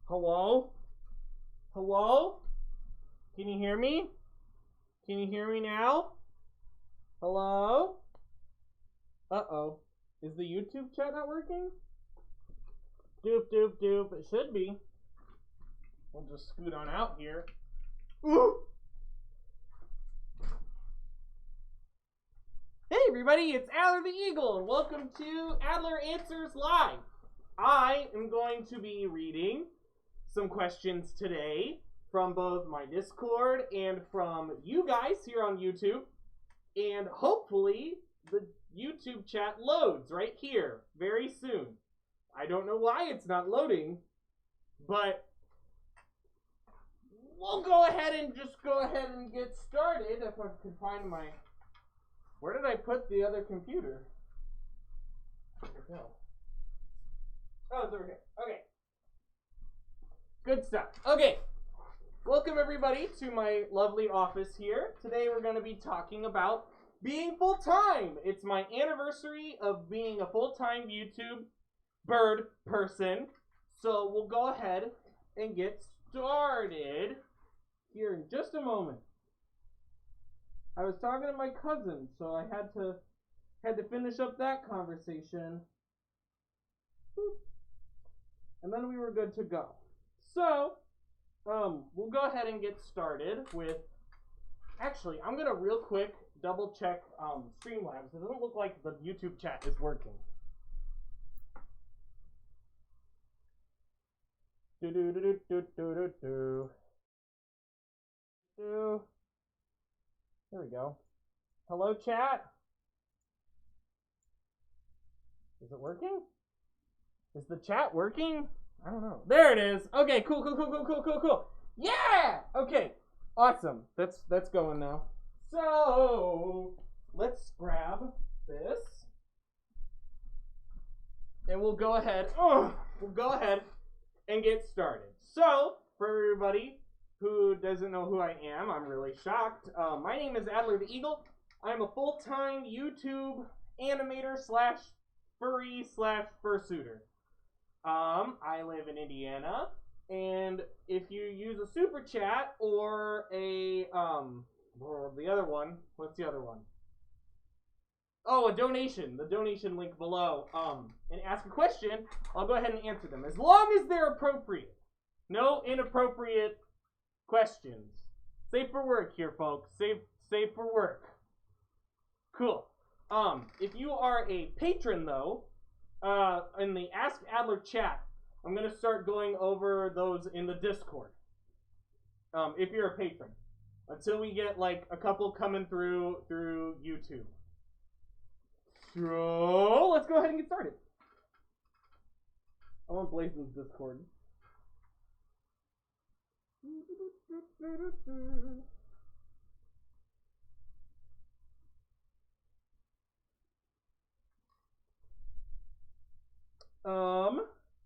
Hello? Hello? Can you hear me? Can you hear me now? Hello? Uh-oh. Is the YouTube chat not working? Doop, doop, doop. It should be. We'll just scoot on out here. Ooh. Hey everybody, it's Adler the Eagle, and welcome to Adler Answers Live. I am going to be reading some questions today from both my Discord and from you guys here on YouTube. And hopefully the YouTube chat loads right here very soon. I don't know why it's not loading, but we'll go ahead and get started. If I can find my... Where did I put the other computer? Where'd it go? Oh, it's over here. Okay. Good stuff. Okay. Welcome everybody to my lovely office here. Today we're going to be talking about being full-time. It's my anniversary of being a full-time YouTube bird person. So we'll go ahead and get started here in just a moment. I was talking to my cousin, so I had to finish up that conversation. Boop. And then we were good to go. So, we'll go ahead and get started with... Actually, I'm going to real quick double check Streamlabs. It doesn't look like the YouTube chat is working. There we go. Hello, chat. Is it working? Is the chat working? I don't know. There it is. Okay, cool. Yeah! Okay, awesome. That's going now. So, let's grab this. And we'll go ahead and get started. So, for everybody who doesn't know who I am, I'm really shocked. My name is Adler the Eagle. I'm a full-time YouTube animator slash furry slash fursuiter. I live in Indiana, and if you use a super chat or a or the other one, what's the other one? Oh, a donation. The donation link below. And ask a question, I'll go ahead and answer them as long as they're appropriate. No inappropriate questions. Safe for work here, folks. Safe for work. Cool. If you are a patron though, in the Ask Adler chat, I'm gonna start going over those in the Discord. If you're a patron, until we get like a couple coming through YouTube. So let's go ahead and get started. I want Blazon's Discord.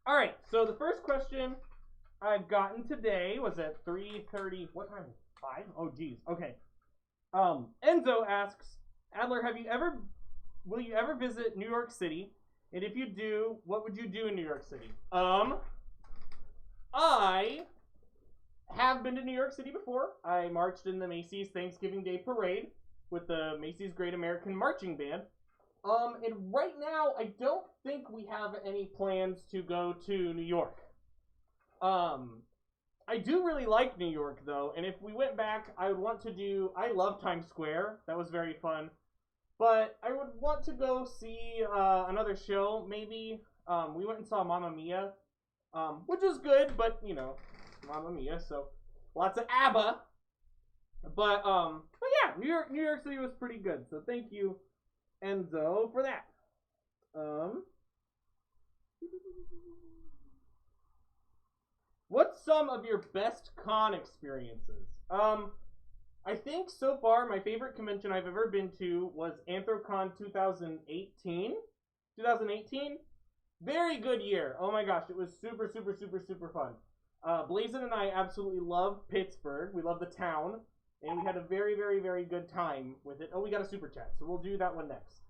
Alright, so the first question I've gotten today was at 3:30. What time is it? 5? Oh geez. Okay. Enzo asks, Adler, will you ever visit New York City? And if you do, what would you do in New York City? I have been to New York City before. I marched in the Macy's Thanksgiving Day Parade with the Macy's Great American Marching Band. And right now, I don't think we have any plans to go to New York. I do really like New York, though, and if we went back, I love Times Square. That was very fun. But I would want to go see another show, maybe. We went and saw Mamma Mia, which was good, but, you know, Mamma Mia, so lots of ABBA. But yeah, New York City was pretty good, so thank you, Enzo, for that. What's some of your best con experiences? I think so far my favorite convention I've ever been to was Anthrocon 2018. Very good year. Oh my gosh, it was super fun. Blazon and I absolutely love Pittsburgh. We love the town, and we had a very good time with it. Oh, we got a super chat, so we'll do that one next.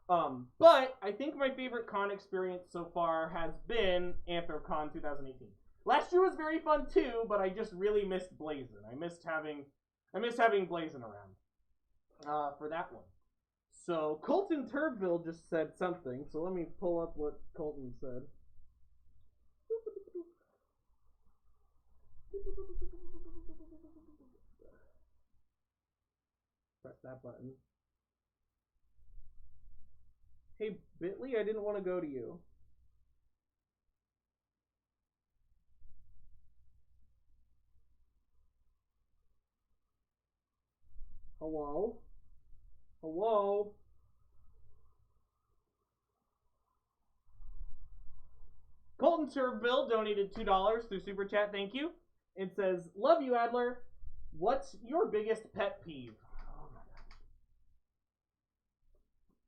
But I think my favorite con experience so far has been Anthrocon 2018. Last year was very fun too, but I just really missed Blazin. I missed having Blazin around for that one. So Colton Turbville just said something. So let me pull up what Colton said. Press that button. Hey, Bitly, I didn't want to go to you. Hello? Hello? Colton Turbville donated $2 through Super Chat, thank you. It says, love you, Adler. What's your biggest pet peeve?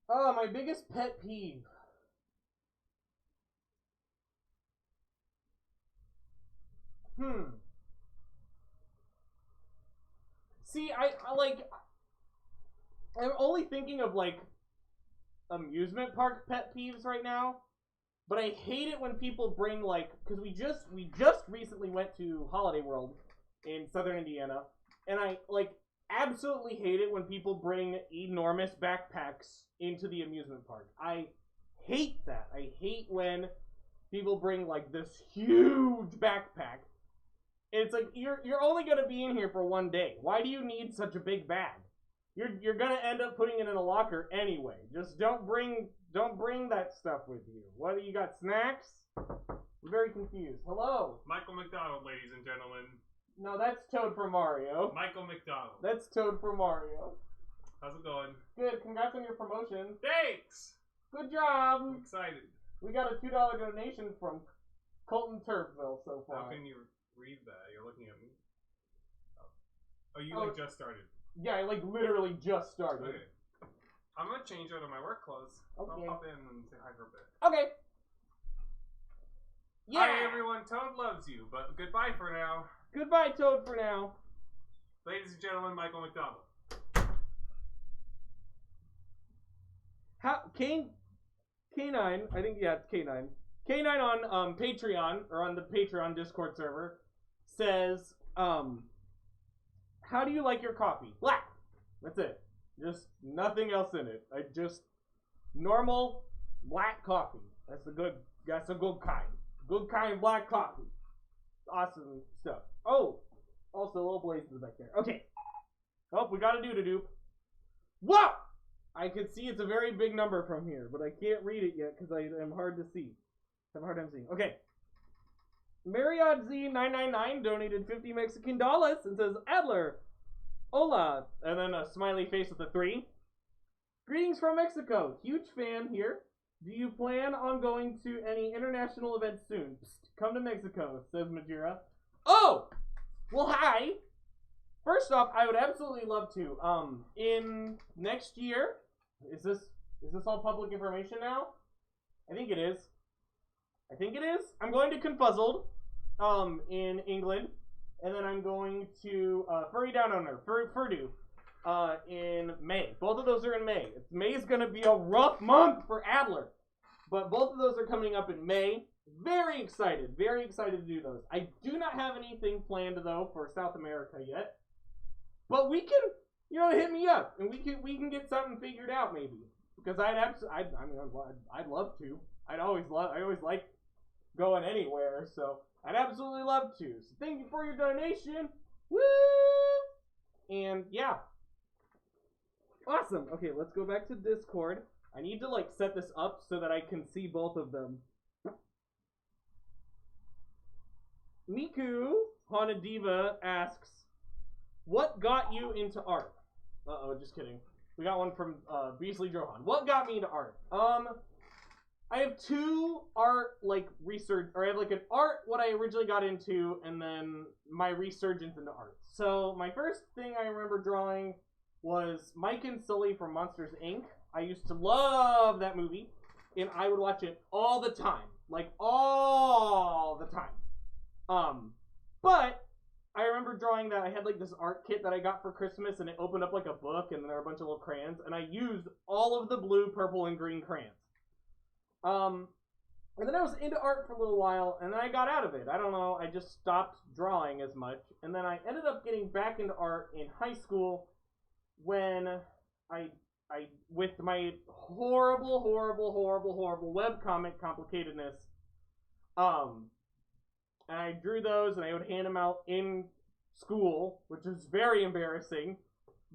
Oh, my biggest pet peeve. See, I'm only thinking of, like, amusement park pet peeves right now. But I hate it when people bring, like, because we just recently went to Holiday World in Southern Indiana. And I, like, absolutely hate it when people bring enormous backpacks into the amusement park. I hate that. I hate when people bring, like, this huge backpack. And it's like, you're only going to be in here for one day. Why do you need such a big bag? You're going to end up putting it in a locker anyway. Just don't bring that stuff with you. What do you got, snacks? I'm very confused. Hello. Michael McDonald, ladies and gentlemen. No, that's Toad from Mario. Michael McDonald. That's Toad from Mario. How's it going? Good. Congrats on your promotion. Thanks. Good job. I'm excited. We got a $2 donation from Colton Turbville so far. How can you read that? You're looking at me. Oh, you like just started. Yeah, I like literally just started. Okay. I'm gonna change out of my work clothes. Okay. I'll pop in and say hi for a bit. Okay. Yeah. Hi everyone, Toad loves you, but goodbye for now. Goodbye, Toad, for now. Ladies and gentlemen, Michael McDonald. K9, I think, yeah, it's K9. K9 on Patreon, or on the Patreon Discord server, says, how do you like your coffee? Black. That's it. Just nothing else in it. I just normal black coffee. That's a good kind. Good kind black coffee. Awesome stuff. Oh, also little blazes back there. Okay. Oh, we got a doo-doo-doo. Whoa! I can see it's a very big number from here, but I can't read it yet because I am hard to see. I have a hard time seeing. Okay. Marriott Z999 donated 50 Mexican dollars and says, Adler, hola, and then a smiley face with a 3. Greetings from Mexico. Huge fan here. Do you plan on going to any international events soon? Psst, come to Mexico, says Majira. Oh! Well, hi! First off, I would absolutely love to. In next year, is this all public information now? I think it is. I'm going to Confuzzled, in England, and then I'm going to Furry Down Under, Furdu, in May. Both of those are in May. May's gonna be a rough month for Adler, but both of those are coming up in May. Very excited to do those. I do not have anything planned though for South America yet, but we can, hit me up and we can get something figured out maybe, because I'd love to. I always like going anywhere, so I'd absolutely love to. So thank you for your donation. Woo! And yeah. Awesome. Okay, let's go back to Discord. I need to set this up so that I can see both of them. Miku Hanadiva asks, what got you into art? Just kidding. We got one from Beasley Johan. What got me into art? I have two art research, or I have an art what I originally got into, and then my resurgence into art. So my first thing I remember drawing was Mike and Sully from Monsters Inc. I used to love that movie, and I would watch it all the time, all the time. But I remember drawing that. I had this art kit that I got for Christmas, and it opened up a book, and there were a bunch of little crayons, and I used all of the blue, purple, and green crayons. And then I was into art for a little while, and then I got out of it. I don't know, I just stopped drawing as much. And then I ended up getting back into art in high school when I with my horrible webcomic complicatedness, and I drew those and I would hand them out in school, which is very embarrassing.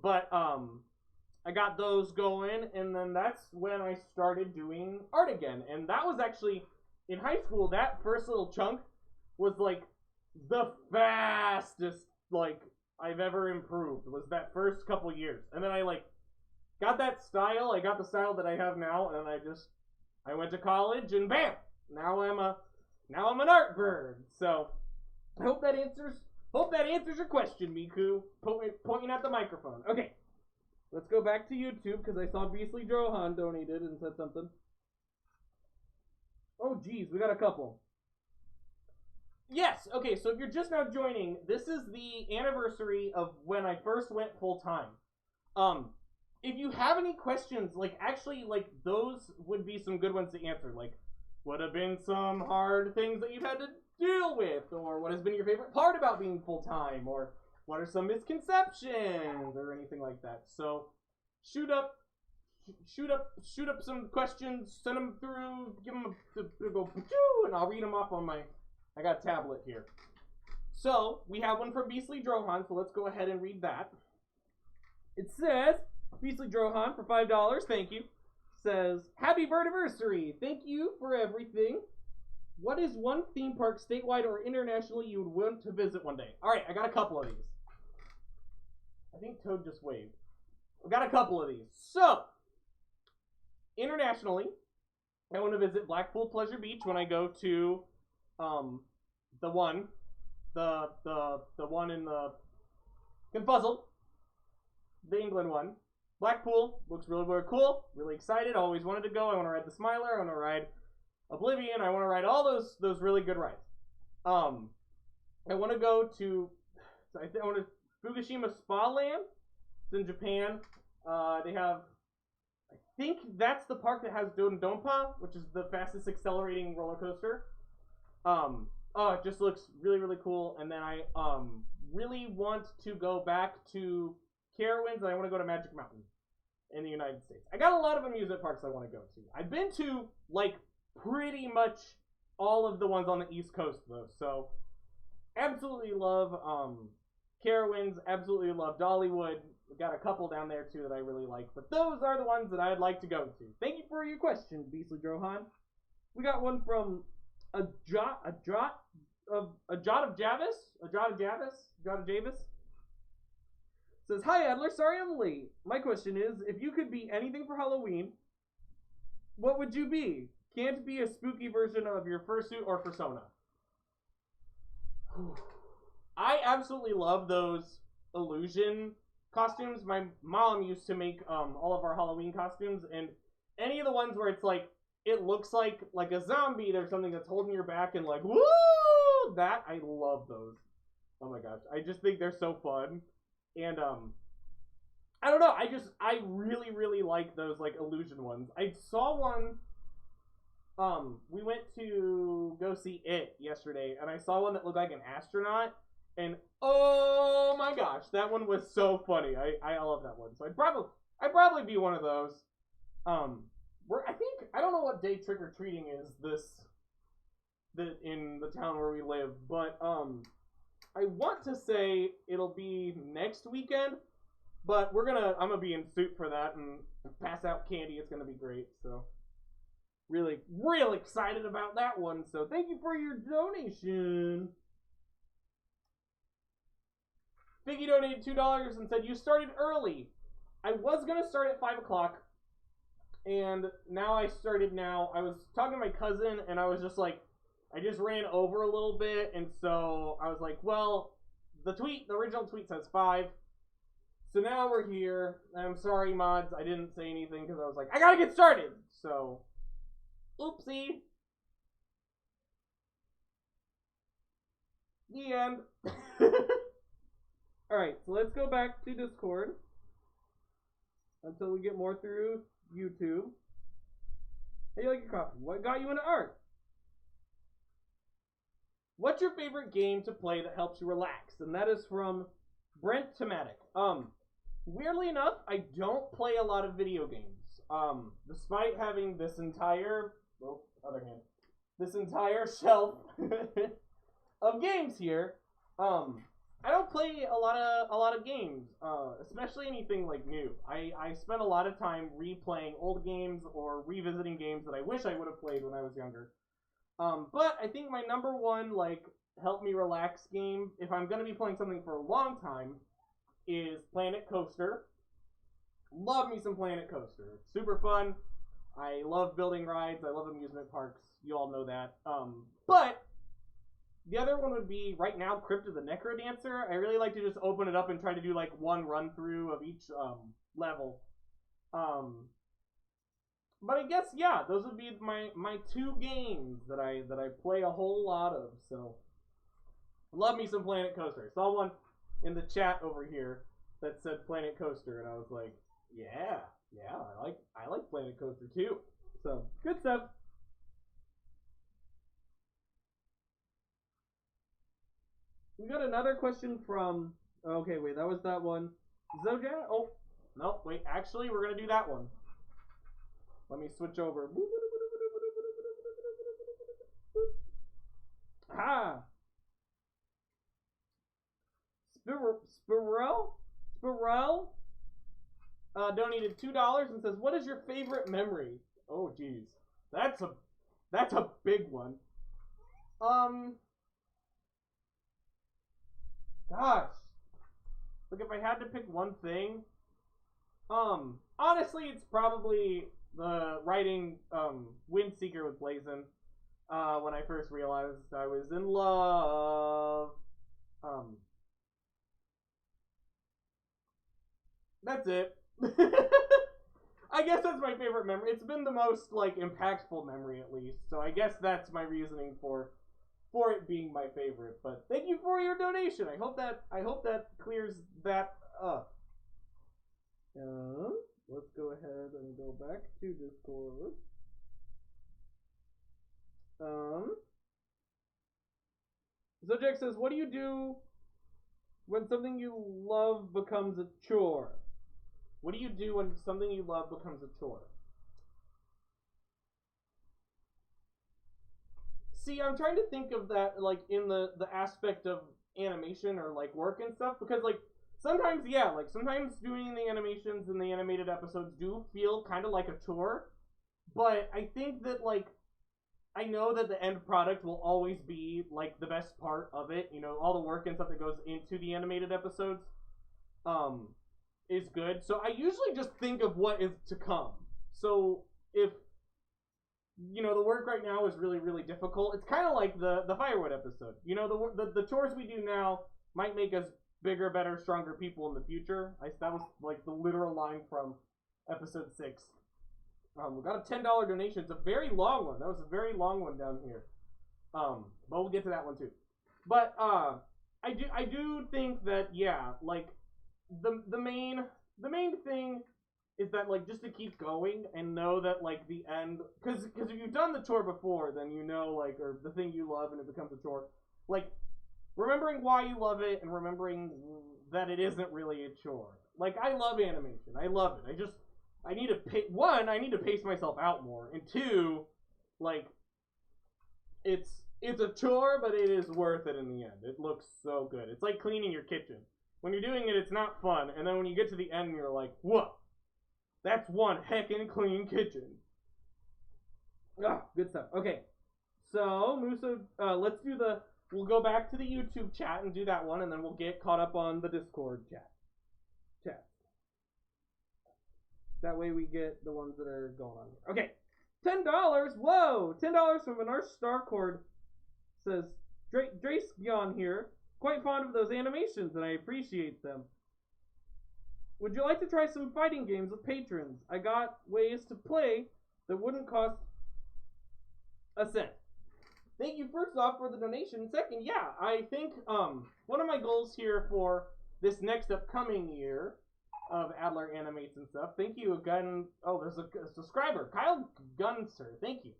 But I got those going, and then that's when I started doing art again. And that was actually in high school. That first little chunk was like the fastest like I've ever improved. Was that first couple years, and then I like got that style. I got the style that I have now, and I went to college, and bam! Now I'm an art bird. So I hope that answers your question, Miku. Pointing at the microphone. Okay. Let's go back to YouTube, because I saw Beastly Drohan donated and said something. Oh, geez, we got a couple. Yes, okay, so if you're just now joining, this is the anniversary of when I first went full-time. If you have any questions, like, actually, like, those would be some good ones to answer. Like, what have been some hard things that you've had to deal with? Or what has been your favorite part about being full-time? Or what are some misconceptions or anything like that? So shoot up some questions, send them through, give them and I'll read them off on I got a tablet here. So we have one from Beastly Drohan, so let's go ahead and read that. It says, Beastly Drohan for $5, thank you. Says, happy Vertiversary, thank you for everything. What is one theme park, statewide or internationally, you would want to visit one day? Alright, I got a couple of these. I think Toad just waved. I've got a couple of these. So, internationally, I want to visit Blackpool Pleasure Beach when I go to the one in the Confuzzle, the England one. Blackpool looks really, really cool. Really excited. Always wanted to go. I want to ride the Smiler. I want to ride Oblivion. I want to ride all those really good rides. I want to go to Fukushima Spa Land. It's in Japan. They have, I think that's the park that has Donpa, which is the fastest accelerating roller coaster. It just looks really, really cool. And then I really want to go back to Carowinds, and I want to go to Magic Mountain in the United States. I got a lot of amusement parks I want to go to. I've been to like pretty much all of the ones on the East Coast though, so absolutely love Carowinds, absolutely love Dollywood. We've got a couple down there too that I really like, but those are the ones that I'd like to go to. Thank you for your question, Beastly Drohan. We got one from a Jot of Javis. Says, hi Adler, sorry I'm late. My question is, if you could be anything for Halloween, what would you be? Can't be a spooky version of your fursuit or persona. I absolutely love those illusion costumes. My mom used to make all of our Halloween costumes, and any of the ones where it's like, it looks like a zombie, there's something that's holding your back and like, woo! That, I love those. Oh my gosh, I just think they're so fun. And, I don't know, I really, really like those, like, illusion ones. I saw one, we went to go see It yesterday, and I saw one that looked like an astronaut, and oh my gosh, that one was so funny. I love that one. So I'd probably be one of those. I don't know what day trick-or-treating is in the town where we live, but, I want to say it'll be next weekend, but I'm gonna be in suit for that and pass out candy. It's gonna be great. So really, real excited about that one. So thank you for your donation. Figgy donated $2 and said, you started early. I was gonna start at 5 o'clock, and now I started now. I was talking to my cousin, and I was just like, I just ran over a little bit, and so I was like, well, the original tweet says 5. So now we're here. I'm sorry, mods, I didn't say anything because I was like, I gotta get started. So, oopsie. The end. Alright, so let's go back to Discord until we get more through YouTube. How do you like your coffee? What got you into art? what's your favorite game to play that helps you relax? And that is from Brent Tomatic. Weirdly enough, I don't play a lot of video games. Despite having this entire, this entire shelf of games here, I don't play a lot of games, especially anything like new. I spend a lot of time replaying old games or revisiting games that I wish I would have played when I was younger. But I think my number one, like, help me relax game, if I'm gonna be playing something for a long time, is Planet Coaster. Love me some Planet Coaster. It's super fun. I love building rides. I love amusement parks. You all know that. But the other one would be, right now, Crypt of the Necrodancer. I really like to just open it up and try to do, like, one run-through of each level. But I guess, yeah, those would be my two games that I play a whole lot of. So, love me some Planet Coaster. I saw one in the chat over here that said Planet Coaster, and I was like, yeah, I like Planet Coaster too. So, good stuff. We got another question from, okay, wait, that was that one. Zojan? Oh, no, wait, actually, we're going to do that one. Let me switch over. Ha! Spirel donated $2 and says, "What is your favorite memory?" Oh, geez, that's a big one. Gosh, like if I had to pick one thing, honestly, it's probably the writing Windseeker with Blazin. When I first realized I was in love. That's it. I guess that's my favorite memory. It's been the most, like, impactful memory, at least. So I guess that's my reasoning for it being my favorite. But thank you for your donation. I hope that clears that up. Let's go ahead and go back to Discord. Zojek says, "What do you do when something you love becomes a chore?" What do you do when something you love becomes a chore? See, I'm trying to think of that, like, in the aspect of animation or, like, work and stuff, because, like, sometimes, yeah, like, sometimes doing the animations and the animated episodes do feel kind of like a chore, but I think that, like, I know that the end product will always be, like, the best part of it, you know, all the work and stuff that goes into the animated episodes, is good. So I usually just think of what is to come. So if, you know, the work right now is really, really difficult, it's kind of like the Firewood episode. You know, the chores we do now might make us bigger, better, stronger people in the future. That was like the literal line from episode 6. We got a $10 donation. It's a very long one. That was a very long one down here. But we'll get to that one too. But I do think that, yeah, like the main thing is that, like, just to keep going and know that, like, the end, because if you've done the chore before, then you know, like, or the thing you love and it becomes a chore, like, remembering why you love it and remembering that it isn't really a chore. Like, I love animation. I love it. I need to I need to pace myself out more, and 2, like, it's a chore, but it is worth it in the end. It looks so good. It's like cleaning your kitchen. When you're doing it, it's not fun, and then when you get to the end, you're like, whoa, that's one heckin' clean kitchen. Ah, good stuff. Okay, so, Muso, we'll go back to the YouTube chat and do that one, and then we'll get caught up on the Discord chat. That way we get the ones that are going on here. Okay, $10, whoa, $10 from Anar Starcord says, Drace Beyond here. Quite fond of those animations, and I appreciate them. Would you like to try some fighting games with patrons? I got ways to play that wouldn't cost a cent. Thank you first off for the donation. Second, yeah, I think one of my goals here for this next upcoming year of Adler Animates and stuff. Thank you, Gun. Oh, there's a subscriber, Kyle Gunser. Thank you.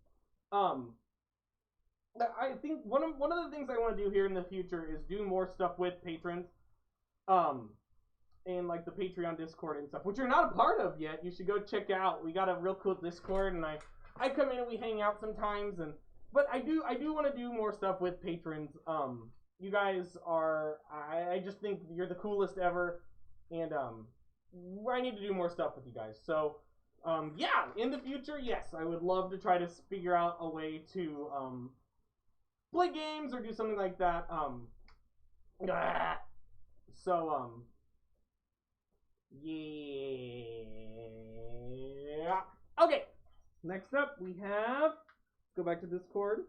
I think one of the things I want to do here in the future is do more stuff with patrons, and like the Patreon Discord and stuff, which you're not a part of yet. You should go check out. We got a real cool Discord, and I come in and we hang out sometimes, but I do want to do more stuff with patrons. You guys are, I just think you're the coolest ever, and I need to do more stuff with you guys. So yeah, in the future, yes, I would love to try to figure out a way to play games or do something like that. So yeah. Okay. Next up, we have. Let's go back to Discord.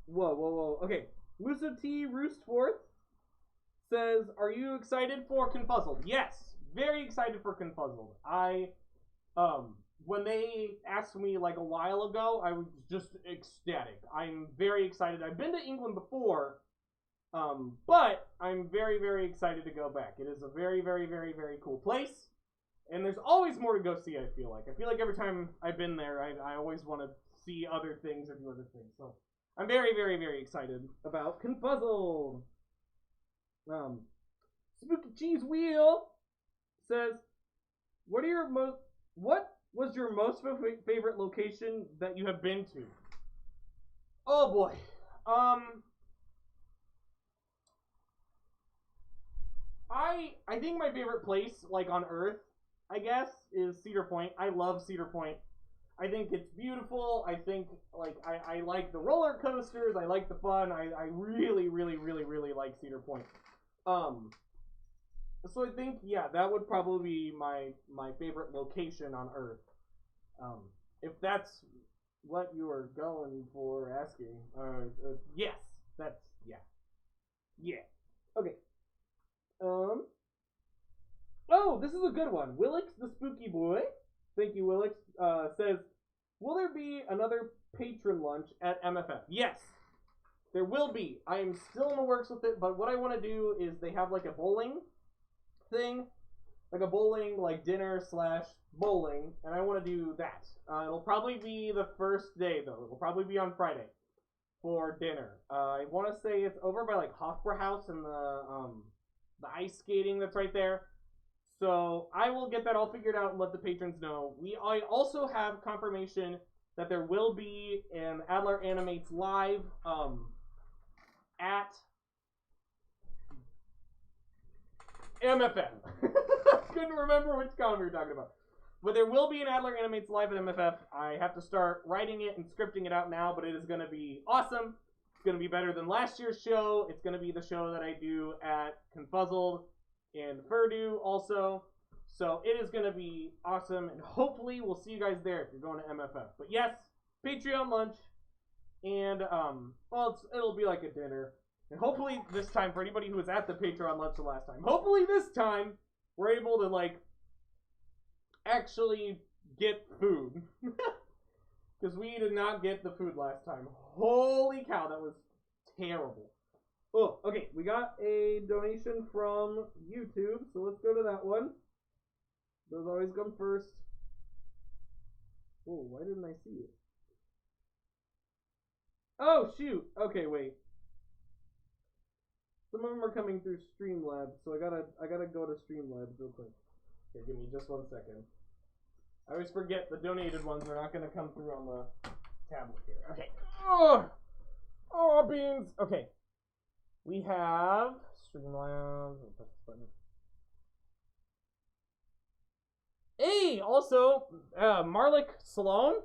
Whoa. Okay. Luso T. Roostforth says, "Are you excited for Confuzzled?" Yes, very excited for Confuzzled. When they asked me like a while ago, I was just ecstatic. I'm very excited. I've been to England before, but I'm very, very excited to go back. It is a very, very, very, very cool place, and there's always more to go see. I feel like every time I've been there, I always want to see other things or do other things. So I'm very, very, very excited about Confuzzled. Spooky Cheese Wheel says, what was your most favorite location that you have been to? Oh boy. I think my favorite place, like on Earth, I guess, is Cedar Point. I love Cedar Point. I think it's beautiful. I think like I like the roller coasters. I like the fun. I really, really, really, really like Cedar Point. So I think that would probably be my favorite location on Earth. If that's what you are going for asking, yes, that's yeah. Okay. Oh, this is a good one. Willix the Spooky Boy, thank you, Willix, says, will there be another patron lunch at MFF? Yes, there will be. I am still in the works with it, but what I want to do is they have like a bowling thing, like a bowling like dinner / bowling, and I want to do that. It'll probably be the first day though. It'll probably be on Friday for dinner. I want to say it's over by like Hofbrauhaus and the ice skating that's right there. So I will get that all figured out and let the patrons know. I also have confirmation that there will be an Adler Animates live at MFF. Couldn't remember which con we were talking about. But there will be an Adler Animates live at MFF. I have to start writing it and scripting it out now, but it is going to be awesome. It's going to be better than last year's show. It's going to be the show that I do at Confuzzled and Furdu also. So it is going to be awesome, and hopefully we'll see you guys there if you're going to MFF. But yes, Patreon lunch, and it'll be like a dinner. And hopefully this time, for anybody who was at the Patreon lunch the last time, hopefully this time we're able to like actually get food. Because we did not get the food last time. Holy cow, that was terrible. Oh, okay, we got a donation from YouTube, so let's go to that one. Those always come first. Oh, why didn't I see it? Oh, shoot. Okay, wait. Some of them are coming through Streamlabs, so I gotta go to Streamlabs real quick. Okay, give me just 1 second. I always forget the donated ones are not gonna come through on the tablet here. Okay. Oh, beans. Okay. We have Streamlabs. Press this button. Hey, also, Marlik Salone.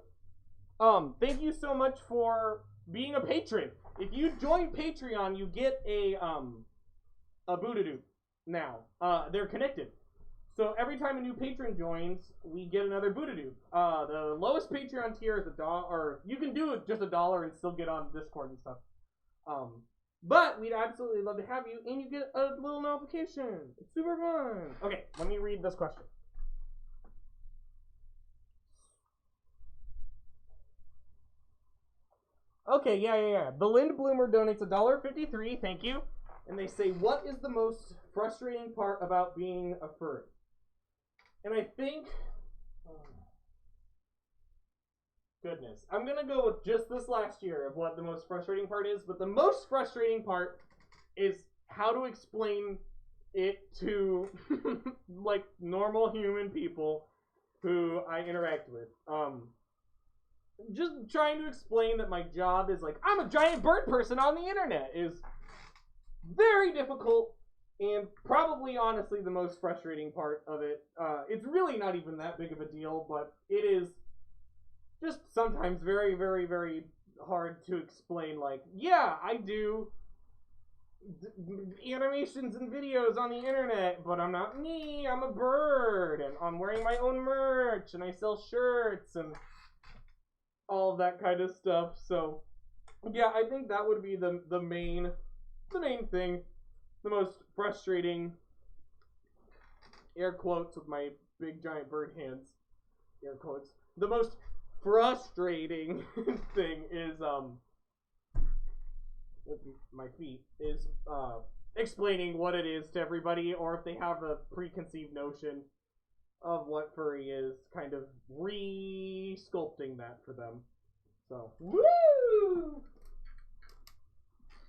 Thank you so much for being a patron. If you join Patreon, you get a Boodadoo now. They're connected. So every time a new patron joins, we get another Boodadoo. The lowest Patreon tier is $1, or you can do just $1 and still get on Discord and stuff. But we'd absolutely love to have you, and you get a little notification. It's super fun. Okay, let me read this question. Okay, yeah. The Lind Bloomer donates $1.53, thank you. And they say, what is the most frustrating part about being a furry? And I think Goodness. I'm gonna go with just this last year of what the most frustrating part is, but the most frustrating part is how to explain it to like normal human people who I interact with. Just trying to explain that my job is like, I'm a giant bird person on the internet is very difficult and probably honestly the most frustrating part of it. It's really not even that big of a deal, but it is just sometimes very, very, very hard to explain. Like, yeah, I do animations and videos on the internet, but I'm not me. I'm a bird, and I'm wearing my own merch, and I sell shirts, and all of that kind of stuff. So, yeah, I think that would be the main thing, the most frustrating, air quotes with my big giant bird hands, air quotes, the most frustrating thing is with my feet is explaining what it is to everybody, or if they have a preconceived notion of what furry is, kind of re-sculpting that for them. So, woo!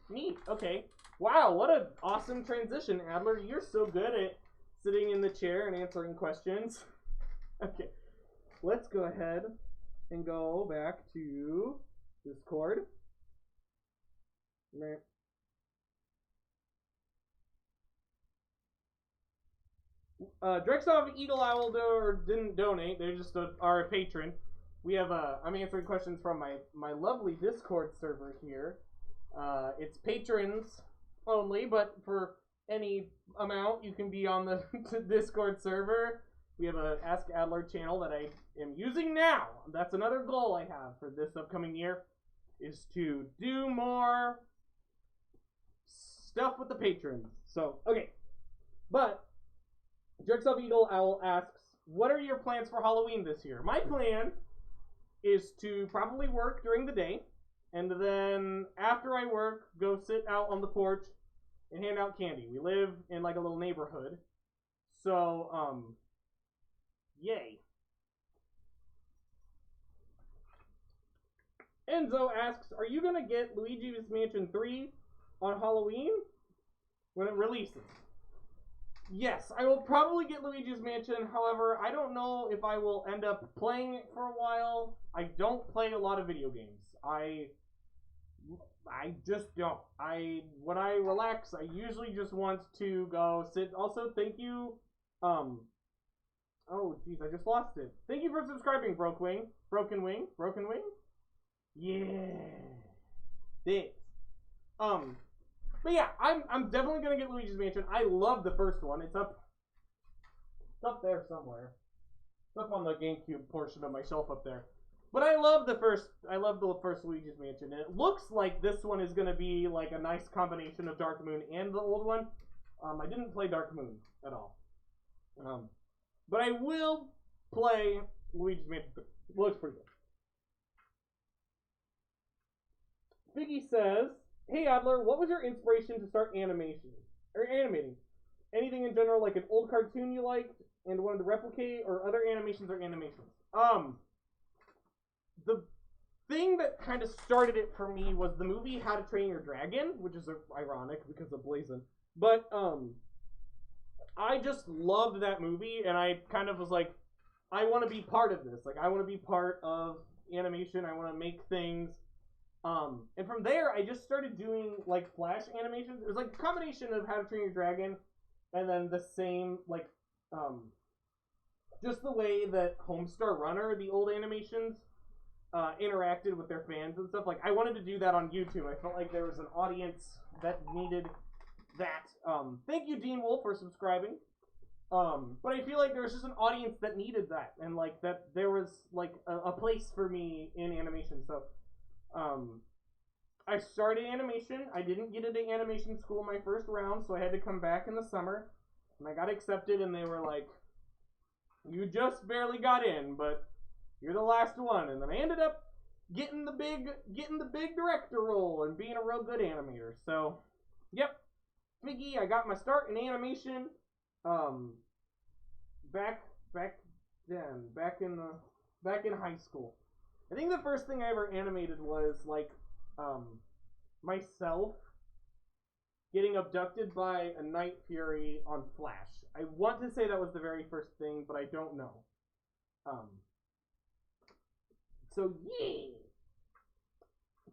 Neat. Okay. Wow, what an awesome transition, Adler. You're so good at sitting in the chair and answering questions. Okay. Let's go ahead and go back to Discord. Drexov Eagle Owl didn't donate. They just are a patron. We have I'm answering questions from my lovely Discord server here. It's patrons only, but for any amount you can be on the Discord server. We have a Ask Adler channel that I am using now. That's another goal I have for this upcoming year, is to do more stuff with the patrons. So, okay. But Drexel Eagle Owl asks, what are your plans for Halloween this year? My plan is to probably work during the day, and then after I work, go sit out on the porch and hand out candy. We live in like a little neighborhood. So, yay. Enzo asks, are you going to get Luigi's Mansion 3 on Halloween when it releases? Yes, I will probably get Luigi's Mansion. However, I don't know if I will end up playing it for a while. I don't play a lot of video games. I just don't. When I relax, I usually just want to go sit. Also, thank you. Oh, jeez, I just lost it. Thank you for subscribing, Broken Wing. Yeah. Thanks. But yeah, I'm definitely gonna get Luigi's Mansion. I love the first one. It's up there somewhere. It's up on the GameCube portion of my shelf up there. But I love the first Luigi's Mansion. And it looks like this one is gonna be like a nice combination of Dark Moon and the old one. I didn't play Dark Moon at all. But I will play Luigi's Mansion 3. It looks pretty good. Figgy says, hey Adler, what was your inspiration to start animating? Anything in general, like an old cartoon you liked and wanted to replicate, or other animations or animations? The thing that kind of started it for me was the movie How to Train Your Dragon, which is ironic because of Blazin'. But I just loved that movie, and I kind of was like, I want to be part of this. Like, I want to be part of animation. I want to make things. And from there, I just started doing, like, Flash animations. It was, like, a combination of How to Train Your Dragon, and then the same, like, just the way that Homestar Runner, the old animations, interacted with their fans and stuff. Like, I wanted to do that on YouTube. I felt like there was an audience that needed that. Thank you, Dean Wolf, for subscribing. But I feel like there was just an audience that needed that, and, like, that there was, like, a place for me in animation, so... I started animation. I didn't get into animation school my first round, so I had to come back in the summer. And I got accepted, and they were like, you just barely got in, but you're the last one. And then I ended up getting the big director role and being a real good animator. So, yep. Figgy, I got my start in animation back then, back in high school. I think the first thing I ever animated was like myself getting abducted by a Night Fury on Flash. I want to say that was the very first thing, but I don't know. So yeah.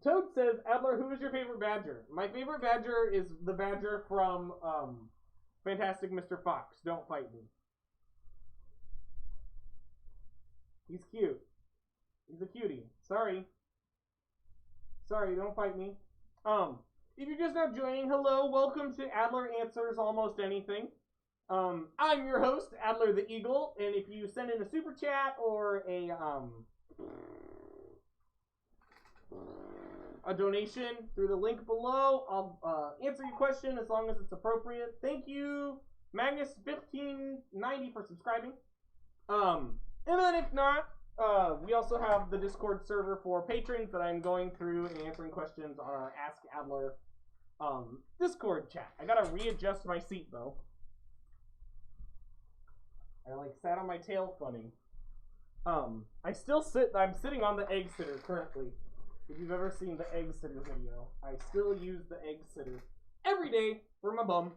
Toad says, Adler, who is your favorite badger? My favorite badger is the badger from Fantastic Mr. Fox. Don't fight me. He's cute. He's a cutie. Sorry, don't fight me. If you're just now joining, hello, welcome to Adler Answers Almost Anything. I'm your host, Adler the Eagle, and if you send in a super chat or a donation through the link below, I'll answer your question as long as it's appropriate. Thank you, Magnus1590 for subscribing. And then if not, we also have the Discord server for patrons that I'm going through and answering questions on our Ask Adler Discord chat. I gotta readjust my seat though. I like sat on my tail funny. I'm sitting on the egg sitter currently. If you've ever seen the egg sitter video, I still use the egg sitter every day for my bum.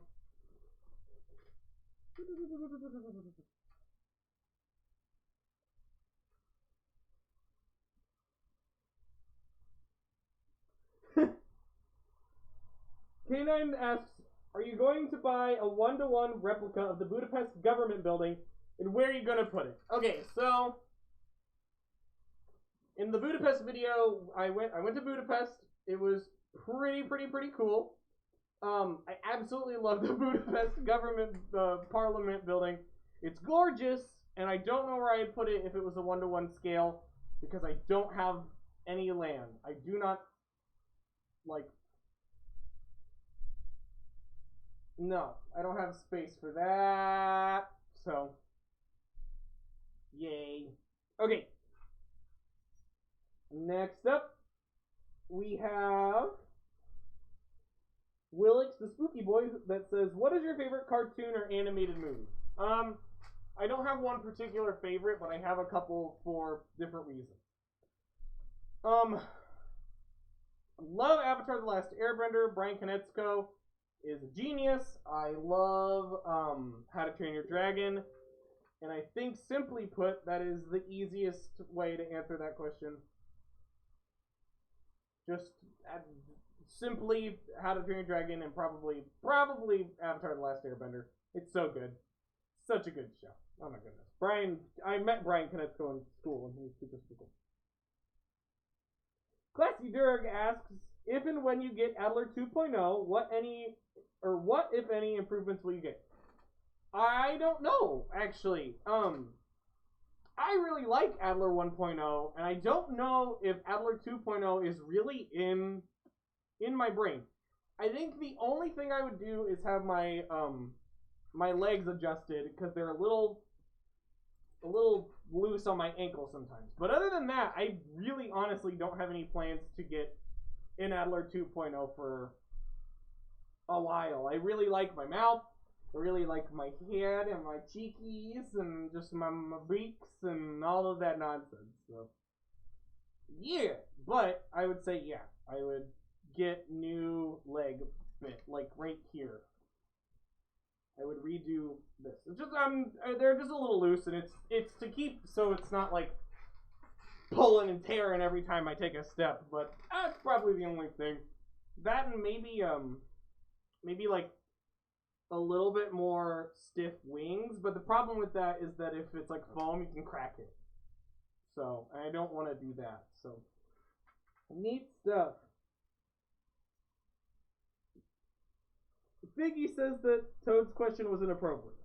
K9 asks, are you going to buy a 1-to-1 replica of the Budapest government building, and where are you going to put it? Okay, so in the Budapest video, I went to Budapest. It was pretty cool. I absolutely love the Budapest government parliament building. It's gorgeous, and I don't know where I'd put it if it was a 1-to-1 scale, because I don't have any land. I do not, no, I don't have space for that. So, yay. Okay. Next up, we have Willix, the spooky boy, that says, what is your favorite cartoon or animated movie? I don't have one particular favorite, but I have a couple for different reasons. Love Avatar The Last Airbender. Brian Konietzko is a genius. I love How to Train Your Dragon. And I think, simply put, that is the easiest way to answer that question. Just simply How to Train Your Dragon and probably Avatar The Last Airbender. It's so good. Such a good show. Oh my goodness. I met Brian Konietzko in school and he was super cool. Classy Durg asks, if and when you get Adler 2.0, what if any improvements will you get? I don't know, actually. I really like Adler 1.0, and I don't know if Adler 2.0 is really in my brain. I think the only thing I would do is have my my legs adjusted, because they're a little loose on my ankles sometimes. But other than that, I really honestly don't have any plans to get in Adler 2.0 for a while. I really like my mouth. I really like my head and my cheekies and just my beaks and all of that nonsense. So, yeah. But I would say, yeah, I would get new leg bit, like right here. I would redo this. It's just they're just a little loose, and it's to keep so it's not like pulling and tearing every time I take a step. But that's probably the only thing. That and maybe like a little bit more stiff wings. But the problem with that is that if it's like foam, you can crack it. So I don't want to do that. So neat stuff. Figgy says that Toad's question was inappropriate.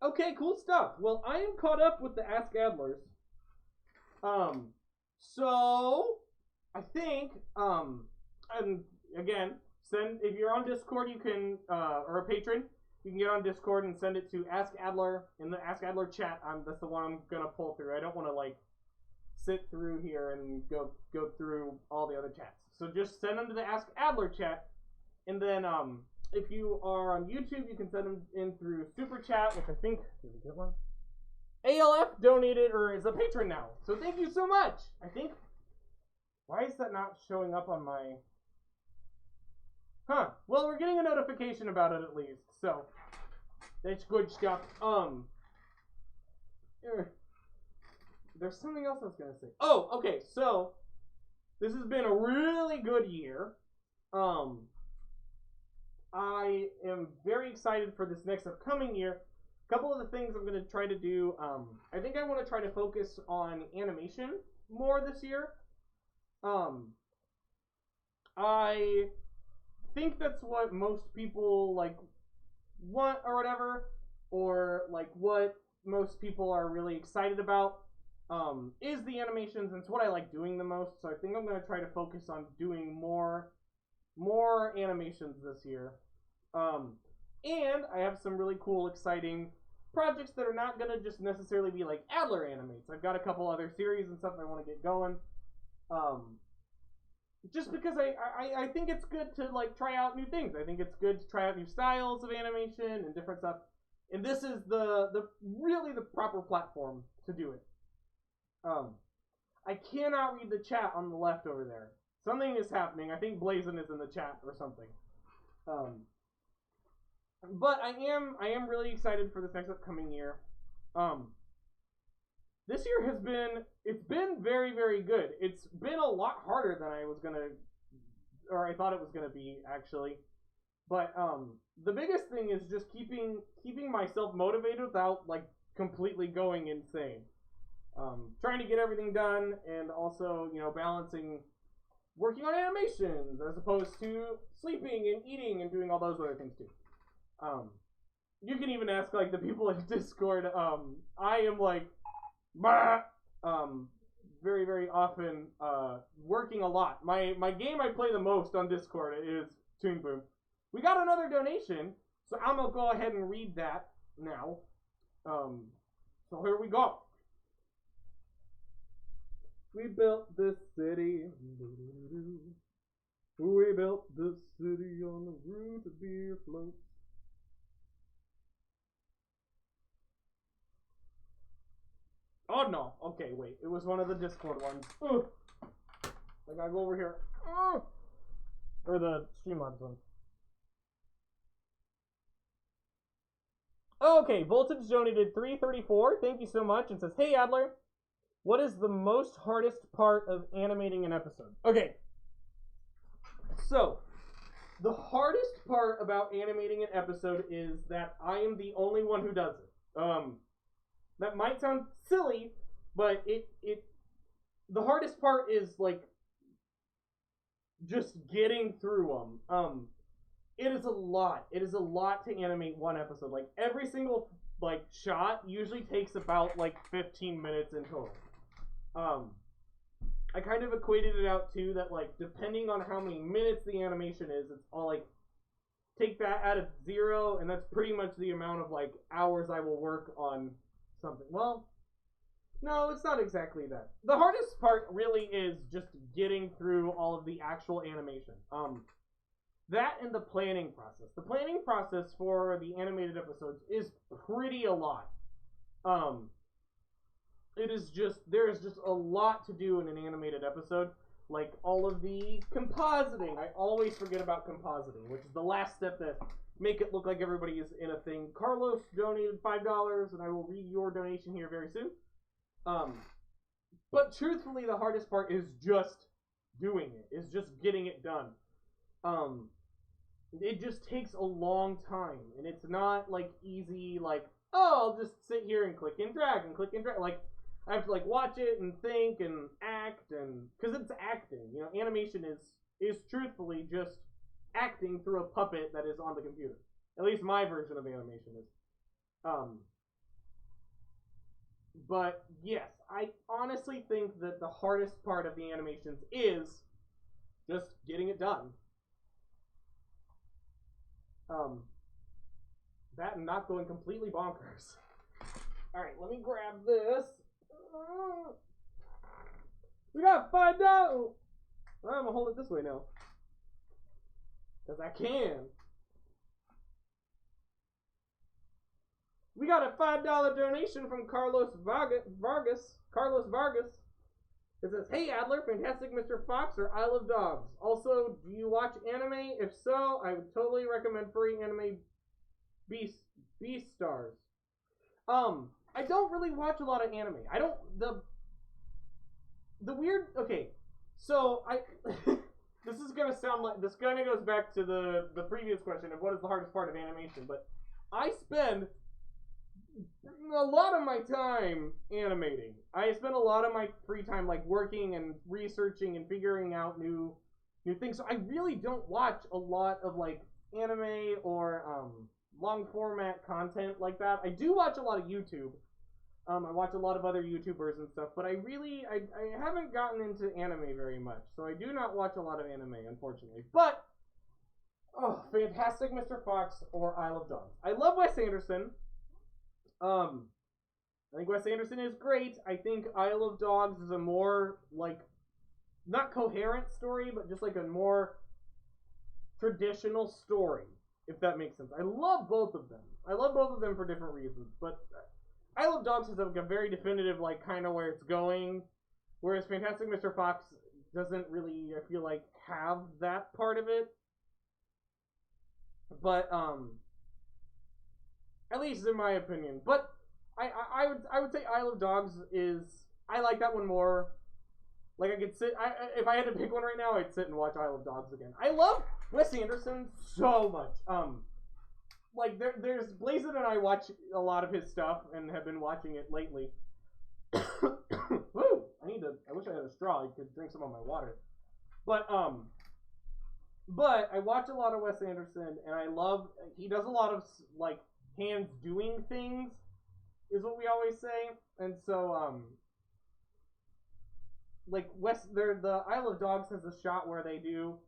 Okay, cool stuff. Well, I am caught up with the Ask Adlers. So I think, and again, if you're on Discord, you can, or a patron, you can get on Discord and send it to Ask Adler in the Ask Adler chat. That's the one I'm gonna pull through. I don't want to like sit through here and go through all the other chats. So just send them to the Ask Adler chat, and then If you are on YouTube, you can send them in through Super Chat, which I think, did we get one? ALF donated, or is a patron now. So thank you so much. I think, why is that not showing up on my... Huh. Well, we're getting a notification about it at least, so that's good stuff. There's something else I was gonna say. Oh, okay. So this has been a really good year. I am very excited for this next upcoming year. A couple of the things I'm gonna try to do. I think I want to try to focus on animation more this year. I think that's what most people like want or whatever, or like what most people are really excited about is the animations, and it's what I like doing the most. So I think I'm going to try to focus on doing more animations this year. And I have some really cool, exciting projects that are not going to just necessarily be like Adler animates. I've got a couple other series and stuff I want to get going. Just because I think it's good to like try out new things. I think it's good to try out new styles of animation and different stuff. And this is the really the proper platform to do it. I cannot read the chat on the left over there. Something is happening. I think Blazin is in the chat or something. But I am really excited for this next upcoming year. This year it's been very, very good. It's been a lot harder than I thought it was gonna be, actually. But the biggest thing is just keeping myself motivated without like completely going insane. Trying to get everything done, and also, you know, balancing working on animations as opposed to sleeping and eating and doing all those other things too. You can even ask like the people in Discord. I am like, bah! Very, very often working a lot. My game I play the most on Discord is Toon Boom. We got another donation, so I'm gonna go ahead and read that now. So here we go. We built this city. We built this city on the root of beer floats. Oh no. Okay, wait. It was one of the Discord ones. Ugh. I gotta go over here. Ugh. Or the Streamlabs one. Okay, Voltage donated $3.34. Thank you so much. And says, hey Adler, what is the most hardest part of animating an episode? Okay. So, the hardest part about animating an episode is that I am the only one who does it. That might sound silly, but the hardest part is like just getting through them. It is a lot. It is a lot to animate one episode. Like every single like shot usually takes about like 15 minutes in total. I kind of equated it out too that like depending on how many minutes the animation is, it's all like take that out of 0, and that's pretty much the amount of like hours I will work on something. Well, no, it's not exactly that. The hardest part really is just getting through all of the actual animation. That and the planning process. The planning process for the animated episodes is pretty a lot. There's just a lot to do in an animated episode. Like all of the compositing. I always forget about compositing, which is the last step that make it look like everybody is in a thing. Carlos donated $5, and I will read your donation here very soon. But truthfully, the hardest part is just doing it. Is just getting it done. It just takes a long time, and it's not like easy. Like, oh, I'll just sit here and click and drag and click and drag. Like, I have to like watch it and think and act, and because it's acting. You know, animation is truthfully just acting through a puppet that is on the computer. At least my version of animation is. But yes, I honestly think that the hardest part of the animations is just getting it done. That and not going completely bonkers. Alright, let me grab this. We got $5. I'm gonna hold it this way now. Because I can. We got a $5 donation from Carlos Vargas. Carlos Vargas. It says, "Hey Adler, Fantastic Mr. Fox, or Isle of Dogs. Also, do you watch anime? If so, I would totally recommend free anime Beast Stars." I don't really watch a lot of anime. I don't the weird. Okay, so I this is gonna sound like this kind of goes back to the previous question of what is the hardest part of animation, but I spend a lot of my time animating. I spend a lot of my free time like working and researching and figuring out new things. So I really don't watch a lot of like anime or long format content like that. I do watch a lot of YouTube. I watch a lot of other YouTubers and stuff, but I haven't gotten into anime very much. So I do not watch a lot of anime, unfortunately. But Fantastic Mr. Fox or Isle of Dogs. I love Wes Anderson. I think Wes Anderson is great. I think Isle of Dogs is a more, like, not coherent story, but just like a more traditional story, if that makes sense. I love both of them. I love both of them for different reasons, but Isle of Dogs has like a very definitive, like, kind of where it's going, whereas Fantastic Mr. Fox doesn't really, I feel like, have that part of it. But, at least in my opinion. But I would say Isle of Dogs is, I like that one more. Like, I could sit, if I had to pick one right now, I'd sit and watch Isle of Dogs again. I love Wes Anderson so much. Like, there's Blazin' and I watch a lot of his stuff and have been watching it lately. Woo! I wish I had a straw. I could drink some of my water. But I watch a lot of Wes Anderson, and I love, he does a lot of, like, hands doing things, is what we always say. And so, like, the Isle of Dogs has a shot where they do,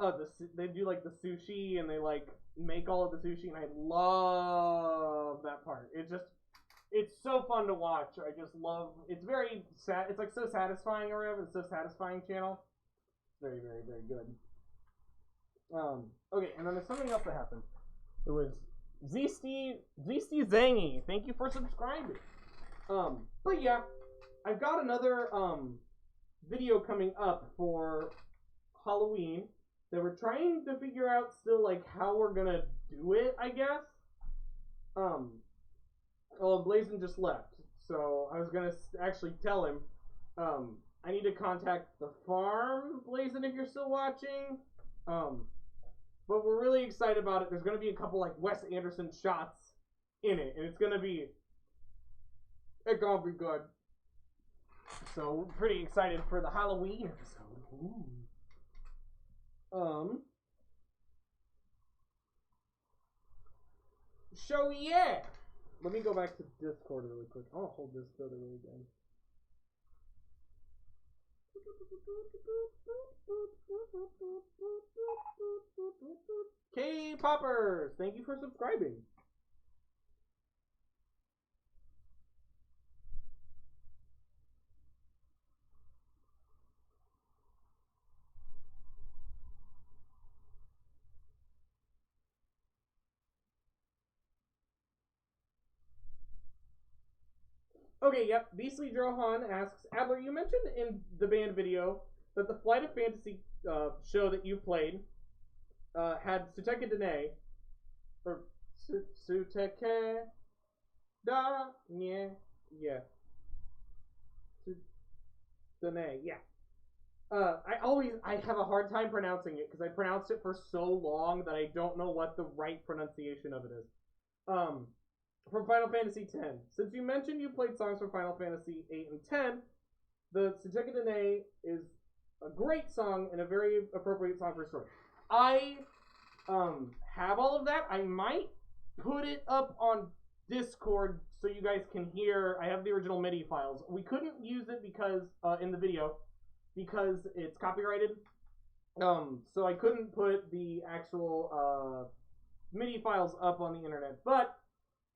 like, the sushi, and they, like, make all of the sushi, and I love that part. It's so fun to watch. I just love, it's very sad, it's, like, so satisfying, or whatever. It's so satisfying channel. Very, very, very good. Okay, and then there's something else that happened. It was Zeesty Zangy. Thank you for subscribing. But yeah, I've got another video coming up for Halloween that we're trying to figure out still, like, how we're gonna do it, I guess. Well, Blazin just left, so I was gonna actually tell him, I need to contact the farm, Blazin, if you're still watching. But we're really excited about it. There's going to be a couple, like, Wes Anderson shots in it, and it's going to be good. So we're pretty excited for the Halloween episode. Ooh. So yeah, let me go back to Discord really quick. I'll hold this the other way again. K-Poppers, thank you for subscribing. Okay, yep. Beastly Drohan asks, Adler, you mentioned in the band video that the Flight of Fantasy show that you played had Suteka Dene, or Suteke Da Nye, yeah. Dene, yeah. I have a hard time pronouncing it because I pronounced it for so long that I don't know what the right pronunciation of it is. From Final Fantasy X. Since you mentioned you played songs from Final Fantasy 8 and 10, the Suteka Dene is a great song and a very appropriate song for a story. I have all of that. I might put it up on Discord so you guys can hear. I have the original MIDI files. We couldn't use it because in the video because it's copyrighted. So I couldn't put the actual MIDI files up on the internet. But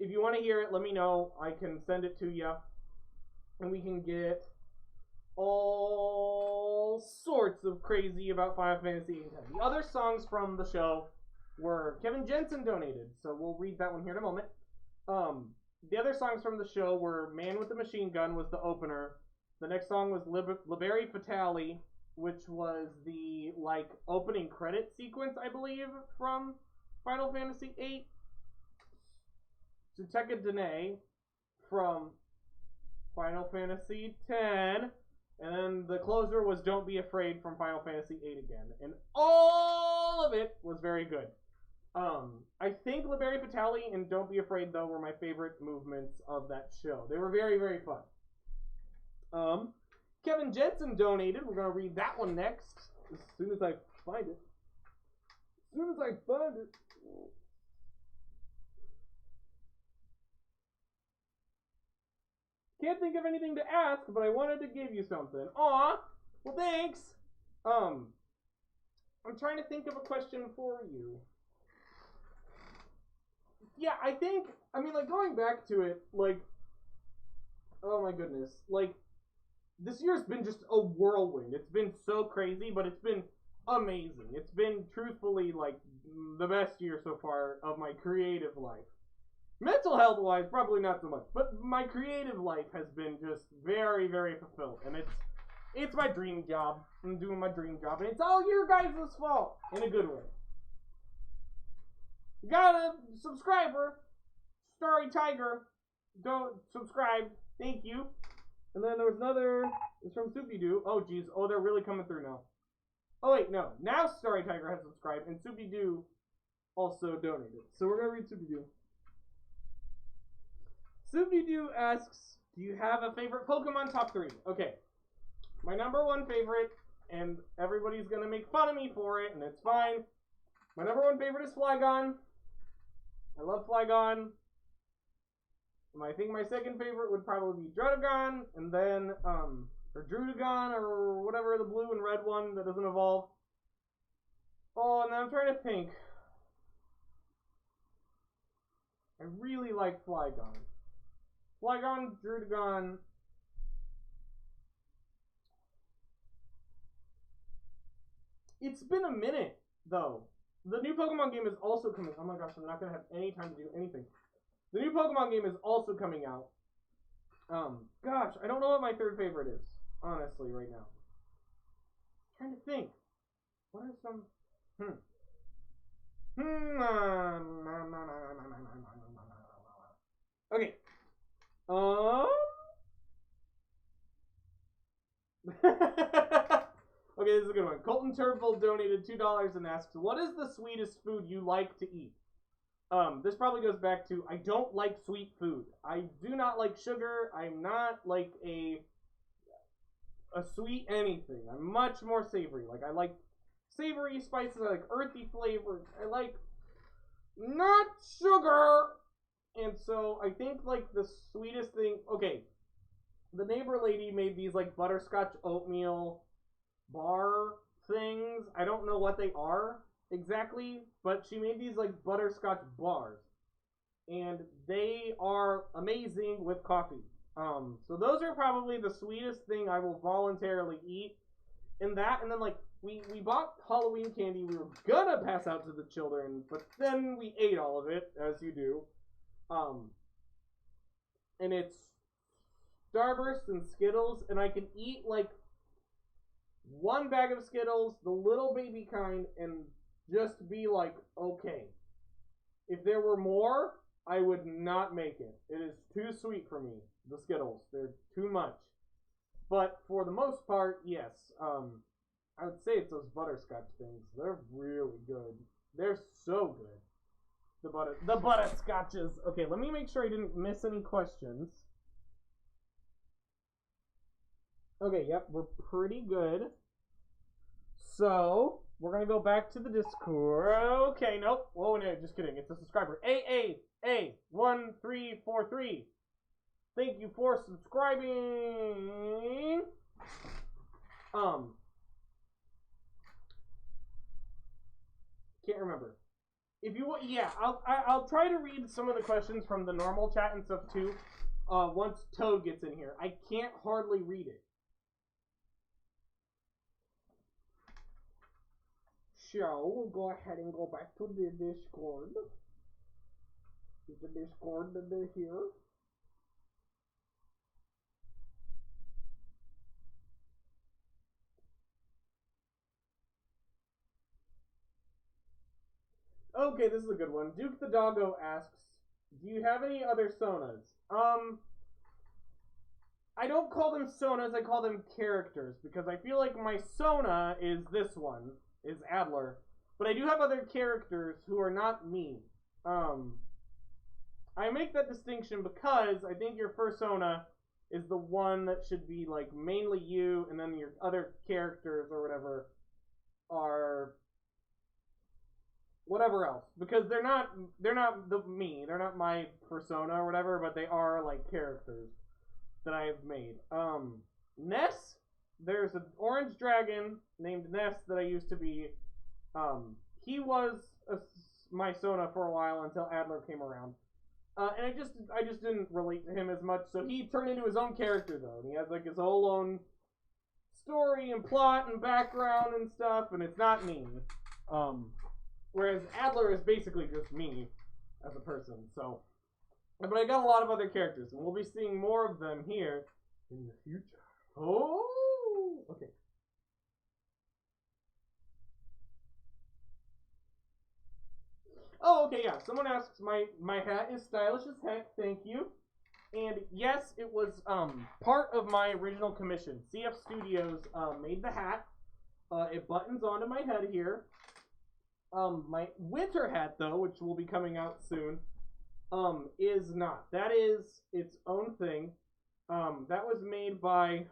if you want to hear it, let me know. I can send it to you, and we can get all sorts of crazy about Final Fantasy 8 and 10. The other songs from the show were Kevin Jensen donated, so we'll read that one here in a moment. the other songs from the show were Man with the Machine Gun was the opener. The next song was Liberi Fatale, which was the like opening credit sequence, I believe, from Final Fantasy VIII. Tsuteka Dene from Final Fantasy X. And then the closer was Don't Be Afraid from Final Fantasy VIII again. And all of it was very good. I think Liberi Fatale and Don't Be Afraid, though, were my favorite movements of that show. They were very, very fun. Kevin Jensen donated. We're going to read that one next. As soon as I find it. Can't think of anything to ask, but I wanted to give you something. Aw, well thanks. I'm trying to think of a question for you. Yeah, I mean, like, going back to it, like, oh my goodness, like, this year's been just a whirlwind. It's been so crazy, but it's been amazing. It's been, truthfully, like, the best year so far of my creative life. Mental health wise, probably not so much, but my creative life has been just very, very fulfilled, and it's my dream job. I'm doing my dream job, and it's all your guys' fault in a good way. You got a subscriber, Starry Tiger. Don't subscribe. Thank you. And then there was another. It's from Soupy Doo. Oh geez. Oh, they're really coming through now. Oh wait, no. Now Starry Tiger has subscribed, and Soupy Doo also donated. So we're gonna read Soupy Doo. Soupy Doo asks, do you have a favorite Pokemon top 3? Okay. My number 1 favorite, and everybody's gonna make fun of me for it, and it's fine. My number 1 favorite is Flygon. I love Flygon. I think my second favorite would probably be Druddigon, and then, or Drudagon, or whatever, the blue and red one that doesn't evolve. Oh, and then I'm trying to think. I really like Flygon. Flygon, Drudagon. It's been a minute, though. The new Pokemon game is also coming. Oh my gosh, I'm not going to have any time to do anything. The new Pokemon game is also coming out. Gosh, I don't know what my third favorite is, honestly, right now. I'm trying to think. What are some... Okay. Okay, this is a good one. Colton Turnbull donated $2 and asks, what is the sweetest food you like to eat? This probably goes back to, I don't like sweet food. I do not like sugar. I'm not like a sweet anything. I'm much more savory. Like, I like savory spices. I like earthy flavors. I like not sugar. And so I think like the sweetest thing, okay, the neighbor lady made these like butterscotch oatmeal bar things. I don't know what they are exactly, but she made these like butterscotch bars, and they are amazing with coffee. So those are probably the sweetest thing I will voluntarily eat. And that, and then like we bought Halloween candy. We were gonna pass out to the children, but then we ate all of it, as you do. And it's Starburst and Skittles, and I can eat like one bag of Skittles, the little baby kind, and just be like, okay. If there were more, I would not make it. It is too sweet for me, the Skittles. They're too much. But for the most part, yes. I would say it's those butterscotch things. They're really good. They're so good. The butterscotches. Okay, let me make sure I didn't miss any questions. Okay, yep, we're pretty good. So, we're going to go back to the Discord. Okay, nope. Whoa, no, just kidding. It's a subscriber. AA1343. Thank you for subscribing. Can't remember. If you want, yeah, I'll try to read some of the questions from the normal chat and stuff too. Once Toad gets in here, I can't hardly read it. So we'll go ahead and go back to the Discord. Is the Discord here? Okay, this is a good one. Duke the Doggo asks, do you have any other sonas? I don't call them sonas, I call them characters, because I feel like my sona is this one, is Adler. But I do have other characters who are not me. I make that distinction because I think your fursona is the one that should be like mainly you, and then your other characters or whatever are whatever else, because they're not me, they're not my persona or whatever, but they are like characters that I've made. Ness, there's an orange dragon named Ness that I used to be. He was my sona for a while until Adler came around. And I just didn't relate to him as much, so he turned into his own character though, and he has like his whole own story and plot and background and stuff, and it's not me. Whereas Adler is basically just me as a person, so. But I got a lot of other characters, and we'll be seeing more of them here in the future. Oh, okay. Oh, okay, yeah. Someone asks, my hat is stylish as heck, thank you. And yes, it was part of my original commission. CF Studios made the hat. It buttons onto my head here. My winter hat, though, which will be coming out soon, is not. That is its own thing. That was made by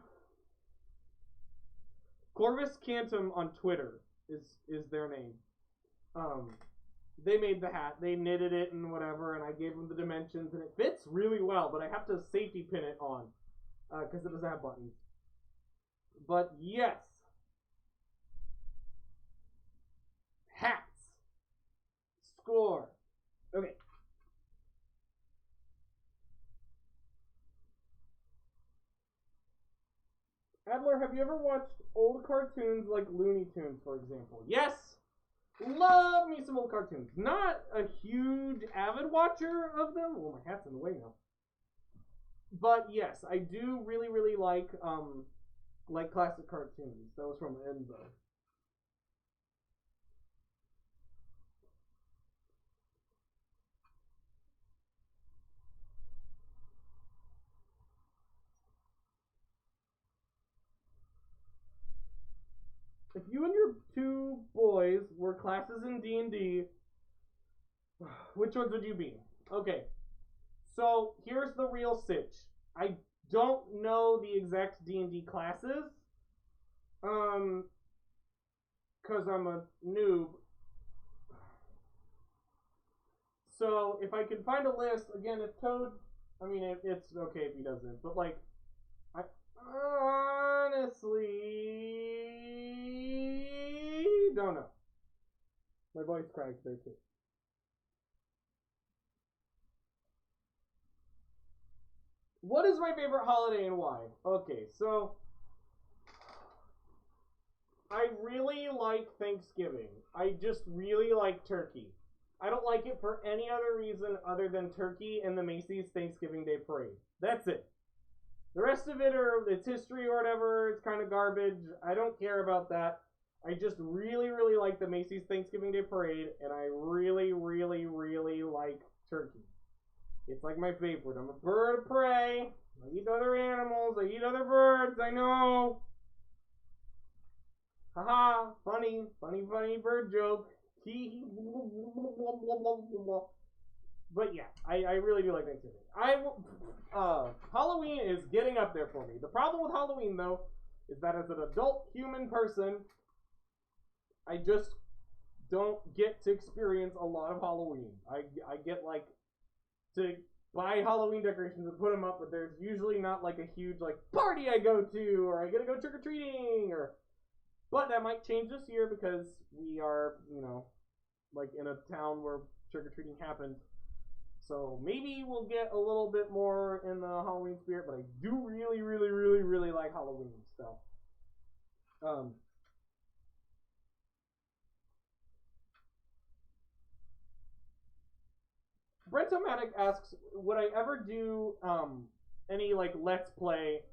Corvus Cantum on Twitter, is their name. They made the hat, they knitted it and whatever, and I gave them the dimensions, and it fits really well, but I have to safety pin it on, because it doesn't have buttons. But yes. Hats. Score. Okay. Adler, have you ever watched old cartoons like Looney Tunes, for example? Yes! Love me some old cartoons. Not a huge avid watcher of them. Well, my hat's in the way now. But yes, I do really, really like classic cartoons. That was from Enzo. If you and your two boys were classes in D&D, which ones would you be? Okay, so here's the real sitch. I don't know the exact D&D classes, because I'm a noob. So if I can find a list, again, if Toad, I mean, it's okay if he doesn't, but like, I honestly don't know. My voice cracks there too. What is my favorite holiday and why? Okay, so I really like Thanksgiving. I just really like turkey. I don't like it for any other reason other than turkey and the Macy's Thanksgiving Day Parade. That's it. The rest of it, or it's history or whatever, it's kind of garbage. I don't care about that. I just really, really like the Macy's Thanksgiving Day Parade, and I really, really, really like turkey. It's like my favorite. I'm a bird of prey. I eat other animals. I eat other birds. I know. Haha. Funny. Funny, funny bird joke. But yeah, I really do like Thanksgiving. Halloween is getting up there for me. The problem with Halloween, though, is that as an adult human person, I just don't get to experience a lot of Halloween. I get like to buy Halloween decorations and put them up, but there's usually not like a huge like party I go to, or I get to go trick or treating, or. But that might change this year because we are, you know, like in a town where trick or treating happens. So maybe we'll get a little bit more in the Halloween spirit, but I do really, really, really, really like Halloween stuff. Brentomatic asks, would I ever do any like Let's Play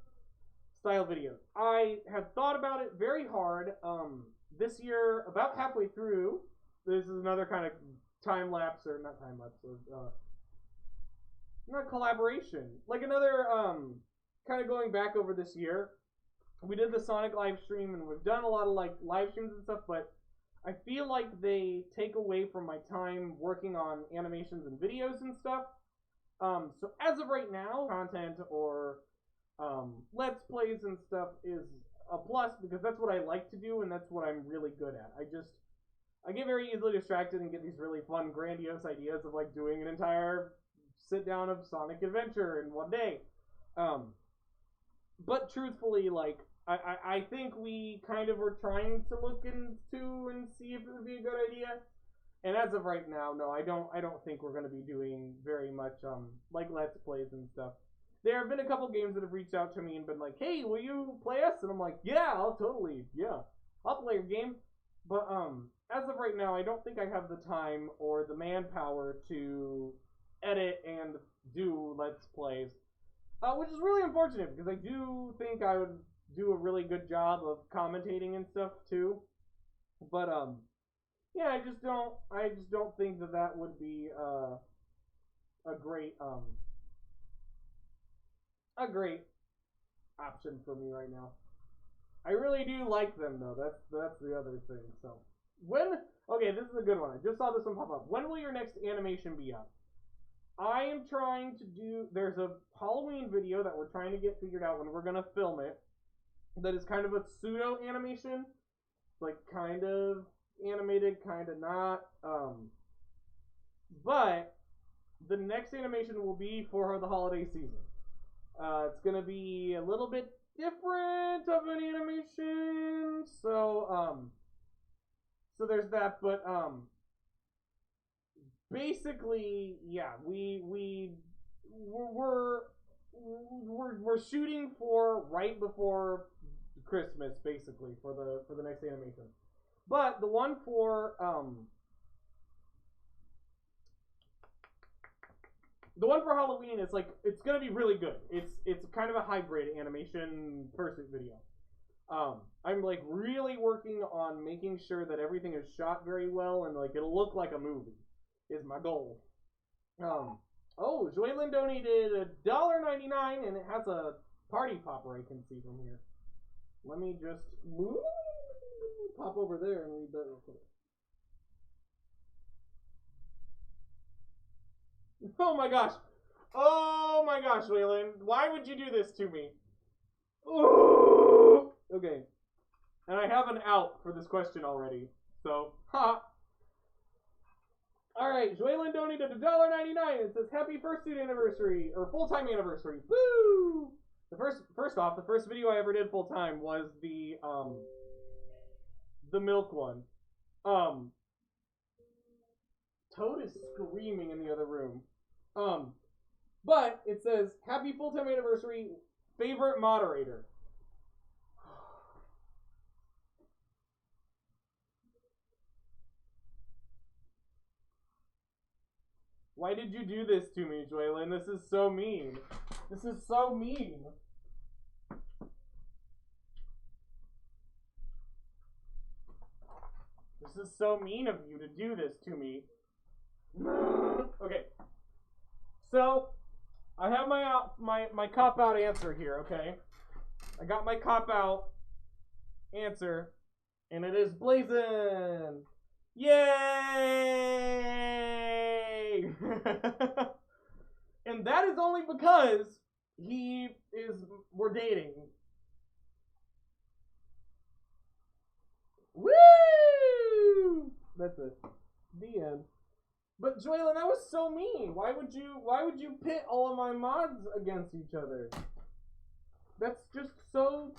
style videos? I have thought about it very hard. This year, about halfway through, this is another kind of time lapse or not time lapse or not collaboration. Like another kind of going back over this year. We did the Sonic live stream and we've done a lot of like live streams and stuff, but I feel like they take away from my time working on animations and videos and stuff. So as of right now, content or let's plays and stuff is a plus because that's what I like to do and that's what I'm really good at. I get very easily distracted and get these really fun, grandiose ideas of like doing an entire sit down of Sonic Adventure in one day. But truthfully, like I think we kind of were trying to look into and see if it would be a good idea. And as of right now, no, I don't think we're going to be doing very much like let's plays and stuff. There have been a couple games that have reached out to me and been like, "Hey, will you play us?" And I'm like, "Yeah, I'll play your game." But as of right now, I don't think I have the time or the manpower to edit and do let's plays, which is really unfortunate because I do think I would do a really good job of commentating and stuff too. But yeah, I just don't think that would be a great option for me right now. I really do like them though. That's the other thing. So okay, this is a good one. I just saw this one pop up. When will your next animation be up? I am trying to do. There's a Halloween video that we're trying to get figured out when we're gonna film it. That is kind of a pseudo animation, like kind of animated, kind of not. But the next animation will be for the holiday season. It's gonna be a little bit different of an animation, so there's that. But basically, yeah, we're shooting for right before Christmas, basically for the next animation. But the one for Halloween is like it's gonna be really good. It's kind of a hybrid animation fursuit video. I'm like really working on making sure that everything is shot very well and like it'll look like a movie is my goal. Oh, Joylyn donated $1.99 and it has a party popper I can see from here. Let me just pop over there and read that real quick. Oh my gosh, Waylon, why would you do this to me? Ooh. Okay, and I have an out for this question already, so ha. All right, Joylyn donated $1.99. It says happy fursuit anniversary or full-time anniversary. Woo! First off, the first video I ever did full-time was the milk one. Toad is screaming in the other room. But it says happy full-time anniversary, favorite moderator. Why did you do this to me, Joylyn? This is so mean. This is so mean. This is so mean of you to do this to me. Okay. So, I have my cop-out answer here, okay? I got my cop-out answer, and it is Blazin'! Yay! And that is only because we're dating. Woo! That's it. The end. But Joylyn, that was so mean. Why would you pit all of my mods against each other? That's just so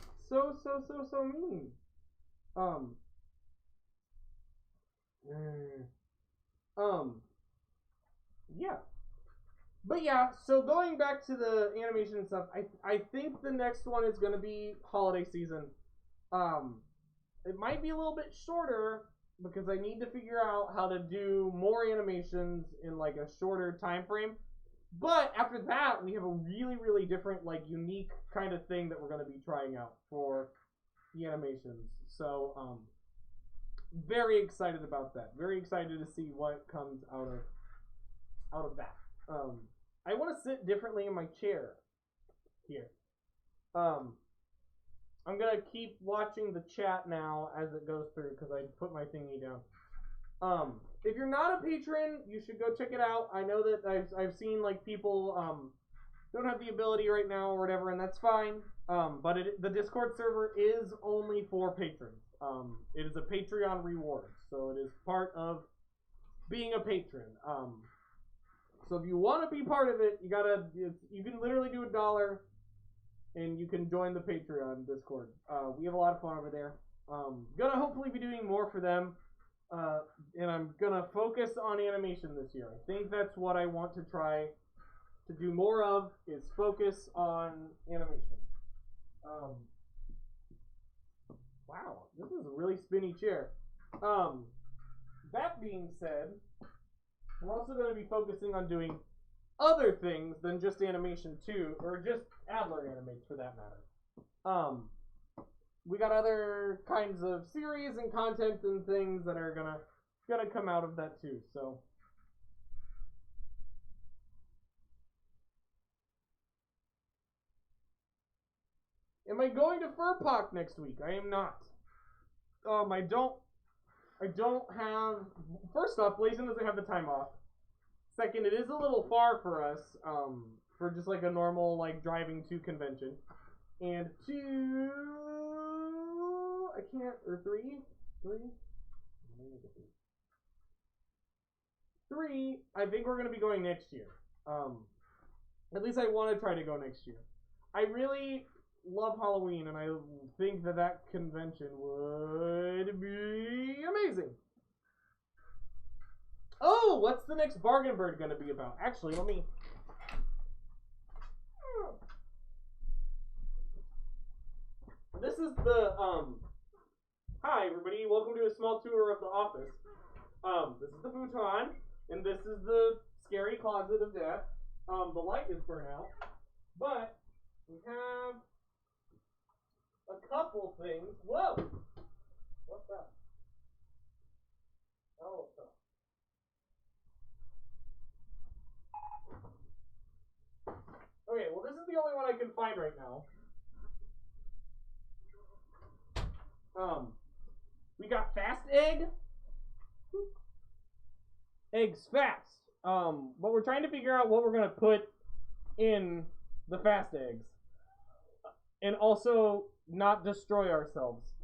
mean. Yeah. But yeah, so going back to the animation and stuff, I think the next one is gonna be holiday season. It might be a little bit shorter because I need to figure out how to do more animations in like a shorter time frame. But after that, we have a really different, like, unique kind of thing that we're gonna be trying out for the animations. So very excited about that. Very excited to see what comes out of that. I want to sit differently in my chair here. I'm gonna keep watching the chat now as it goes through because I put my thingy down. If you're not a patron, you should go check it out. I know that I've seen like people don't have the ability right now or whatever, and that's fine. But the Discord server is only for patrons. It is a Patreon reward, so it is part of being a patron. So if you want to be part of it, you can literally do $1, and you can join the Patreon Discord. We have a lot of fun over there. Gonna hopefully be doing more for them, and I'm gonna focus on animation this year. I think that's what I want to try to do more of, is focus on animation. Wow, this is a really spinny chair. That being said, we're also going to be focusing on doing other things than just animation too, or just Adler animates for that matter. We got other kinds of series and content and things that are gonna come out of that too. So. Am I going to Furpok next week? I am not. I don't have. First off, Blazin doesn't have the time off. Second, it is a little far for us, for just like a normal like driving to convention. And two, I can't, or three. I think we're gonna be going next year. At least I want to try to go next year. I really love Halloween, and I think that convention would be amazing. Oh, what's the next Bargain Bird going to be about? Actually, let me... This is the, Hi, everybody. Welcome to a small tour of the office. This is the futon, and this is the scary closet of death. The light is burnt out, but we have a couple things. Whoa! What's that? Oh, okay. Okay, well, this is the only one I can find right now. We got Fast Egg. Eggs fast. But we're trying to figure out what we're gonna put in the Fast Eggs, and also not destroy ourselves.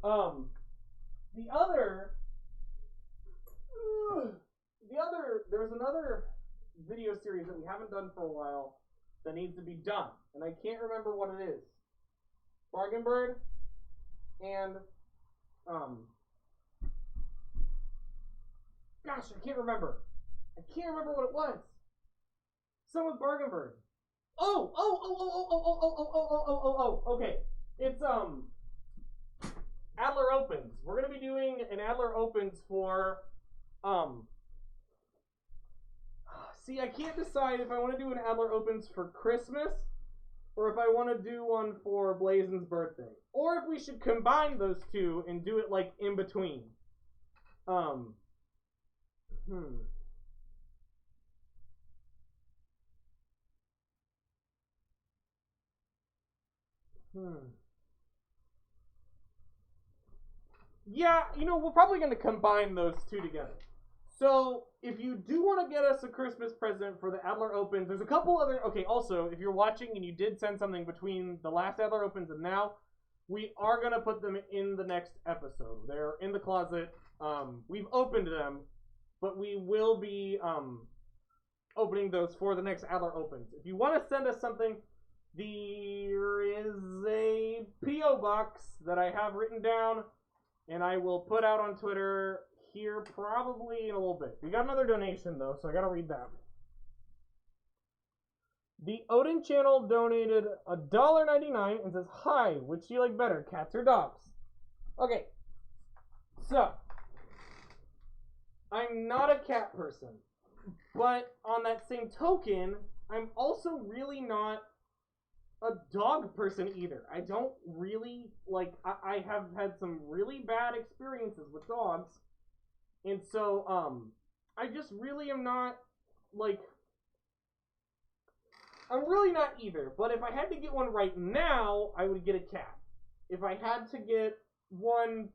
There's another video series that we haven't done for a while that needs to be done, and I can't remember what it is. Bargain Bird and gosh, I can't remember. I can't remember what it was. Some with Bargain Bird. Oh. Okay. It's Adler Opens. We're gonna be doing an Adler Opens for see, I can't decide if I want to do an Adler Opens for Christmas or if I want to do one for Blazin's birthday, or if we should combine those two and do it like in between. Yeah, we're probably going to combine those two together. So, if you do want to get us a Christmas present for the Adler Opens, there's a couple other... Okay, also, if you're watching and you did send something between the last Adler Opens and now, we are going to put them in the next episode. They're in the closet. We've opened them, but we will be opening those for the next Adler Opens. If you want to send us something, there is a P.O. box that I have written down, and I will put out on Twitter here probably in a little bit. We got another donation, though, so I gotta read that. The Odin channel donated $1.99 and says, "Hi, which do you like better, cats or dogs?" Okay, so I'm not a cat person, but on that same token, I'm also really not a dog person either. I don't really, I have had some really bad experiences with dogs, And so, I just really am not, like, I'm really not either. But if I had to get one right now, I would get a cat. If I had to get one,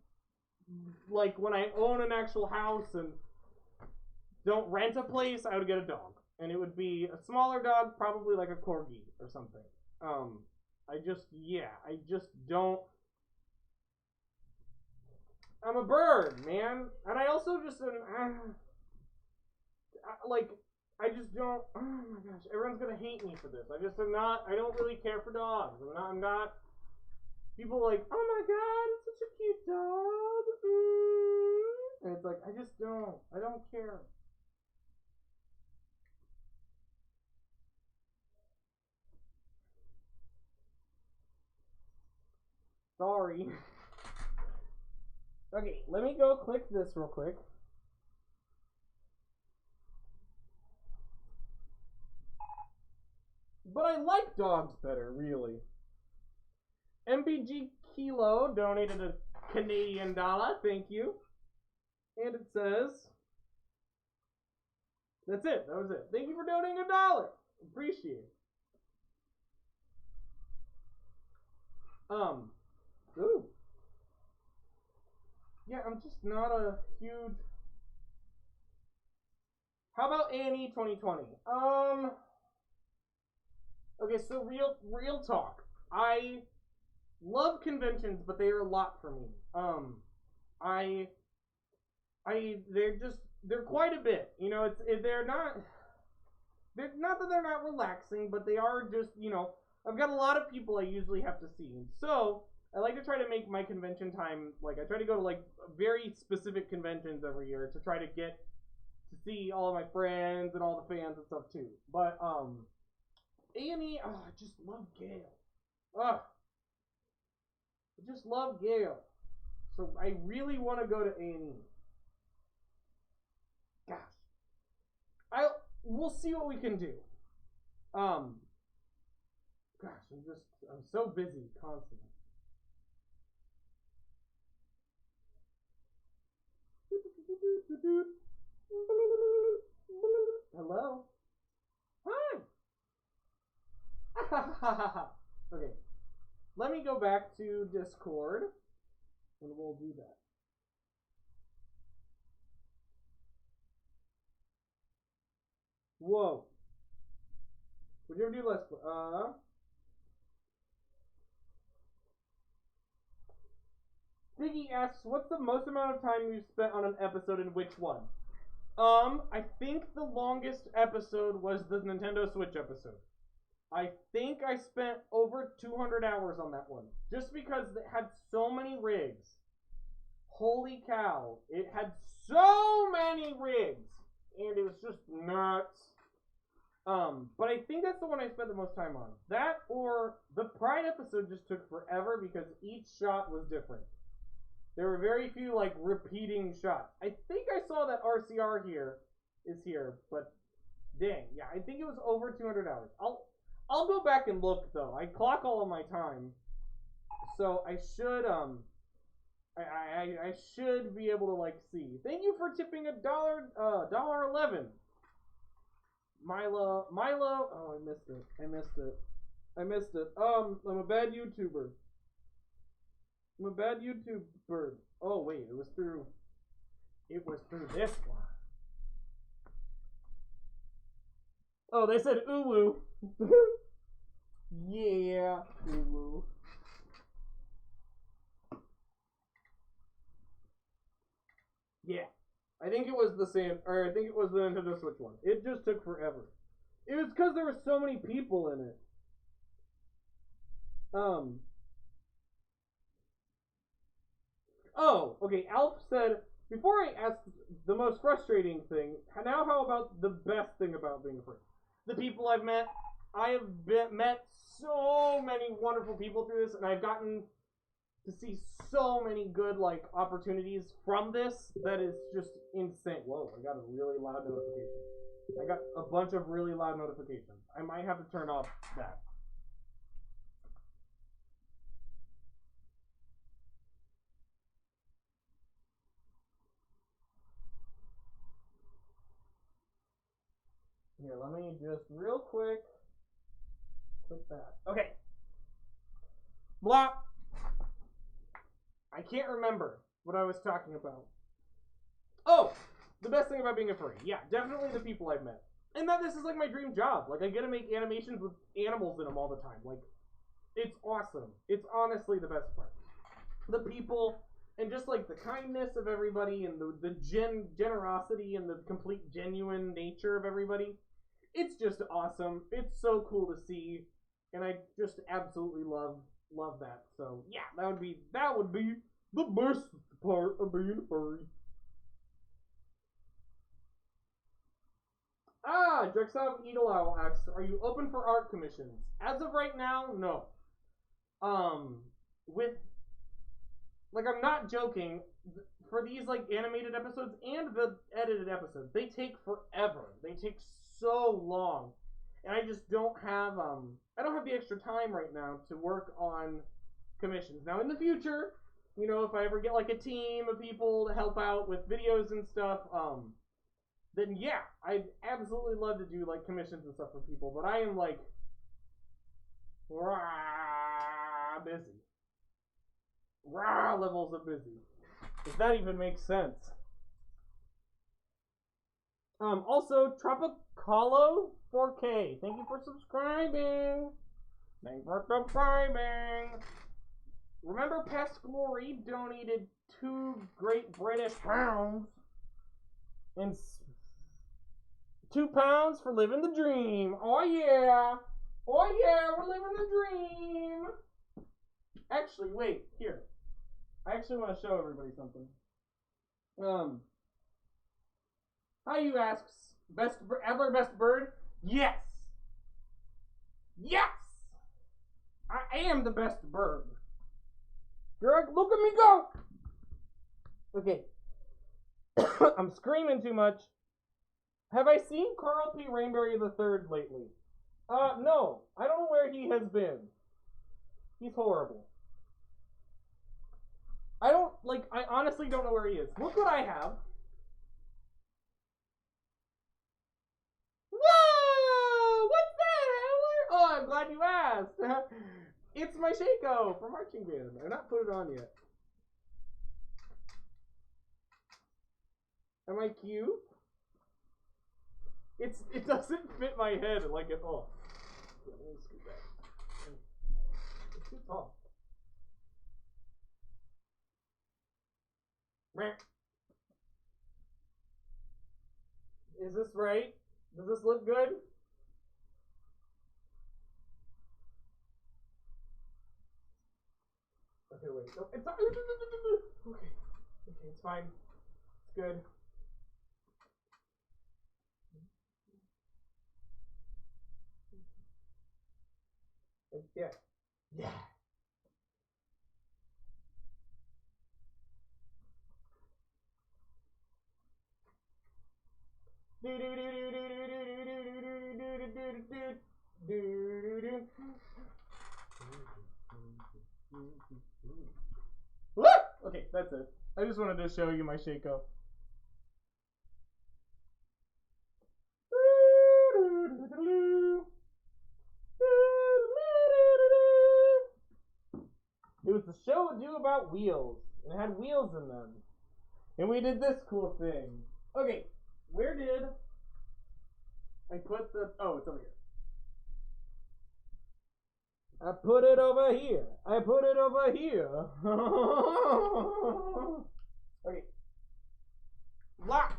like, when I own an actual house and don't rent a place, I would get a dog. And it would be a smaller dog, probably like a corgi or something. I just don't. I'm a bird, man. And I also just, I just don't. Oh my gosh, everyone's gonna hate me for this. I don't really care for dogs. I'm not. People are like, oh my god, it's such a cute dog. And it's like, I just don't. I don't care. Sorry. Okay, let me go click this real quick. But I like dogs better, really. MBG Kilo donated a Canadian dollar. Thank you. And it says, that's it. That was it. Thank you for donating $1. Appreciate it. Ooh. Yeah, I'm just not a huge. How about A&E 2020? Okay, so real talk. I love conventions, but they are a lot for me. They're quite a bit. You know, they're not that they're not relaxing, but they are just, you know, I've got a lot of people I usually have to see. So I like to try to make my convention time, like, I try to go to, like, very specific conventions every year to try to get to see all of my friends and all the fans and stuff too. But A&E, I just love Gale. I just love Gale. So I really want to go to A&E. Gosh, we'll see what we can do. Gosh, I'm so busy constantly. Hello? Hi! Okay. Let me go back to Discord and we'll do that. Whoa. Would you ever do Let's Play? Biggie asks, what's the most amount of time you've spent on an episode and which one? I think the longest episode was the Nintendo Switch episode. I think I spent over 200 hours on that one. Just because it had so many rigs. Holy cow. It had so many rigs. And it was just nuts. But I think that's the one I spent the most time on. That or the Pride episode just took forever because each shot was different. There were very few, like, repeating shots. I think I saw that RCR is here, but dang, yeah, I think it was over 200 hours. I'll go back and look though. I clock all of my time, so I should I should be able to, like, see. Thank you for tipping $1.11. Milo. Oh, I missed it. I'm a bad YouTuber. Oh wait, it was through this one. Oh, they said uwu. Yeah, uwu. Yeah. I think it was the same, or I think it was the Nintendo Switch one. It just took forever. It was because there were so many people in it. Oh, okay. Alf said, before I ask the most frustrating thing, now how about the best thing about being a friend? The people I've met. I have met so many wonderful people through this, and I've gotten to see so many good, like, opportunities from this that is just insane. Whoa, I got a really loud notification. I got a bunch of really loud notifications. I might have to turn off that. let me just real quick click that. Okay. Blah. I can't remember what I was talking about. Oh, the best thing about being a furry. Yeah, definitely the people I've met. And that this is like my dream job. Like, I get to make animations with animals in them all the time. Like, it's awesome. It's honestly the best part. The people, and just like the kindness of everybody, and the generosity, and the complete genuine nature of everybody. It's just awesome. It's so cool to see, and I just absolutely love that. So yeah, that would be the best part of being a furry. Ah, Drexov Eagle asks, are you open for art commissions? As of right now, no. With, like, I'm not joking, for these, like, animated episodes and the edited episodes, they take forever. They take so long. And I just don't have, I don't have the extra time right now to work on commissions. Now, in the future, you know, if I ever get, like, a team of people to help out with videos and stuff, then yeah, I'd absolutely love to do, like, commissions and stuff for people, but I am, like, busy. Levels of busy. If that even makes sense. Also, Tropicalo 4K, thank you for subscribing. Thank you for subscribing. Remember Pest Glory donated 2 Great British pounds and £2 for living the dream. Oh yeah. Oh yeah, we're living the dream. Actually, wait, here. I actually want to show everybody something. How you asks, Adler best bird? Yes. Yes. I am the best bird. Greg, look at me go. Okay. I'm screaming too much. Have I seen Carl P. Rainberry III lately? No. I don't know where he has been. He's horrible. I honestly don't know where he is. Look what I have. Whoa! What's that, Adler? Oh, I'm glad you asked. It's my Shaco for marching band. I've not put it on yet. Am I cute? It doesn't fit my head like at all. Yeah, let me scoot back. It's too tall. Is this right? Does this look good? Okay, wait. No, it's not. Okay. Okay, it's fine. It's good. Yeah. Yeah. Okay, that's it. I just wanted to show you my Shaco. It was a show due about wheels. And it had wheels in them. And we did this cool thing. Okay, where did I put the... Oh, it's over here. I put it over here. I put it over here. Okay. Lock.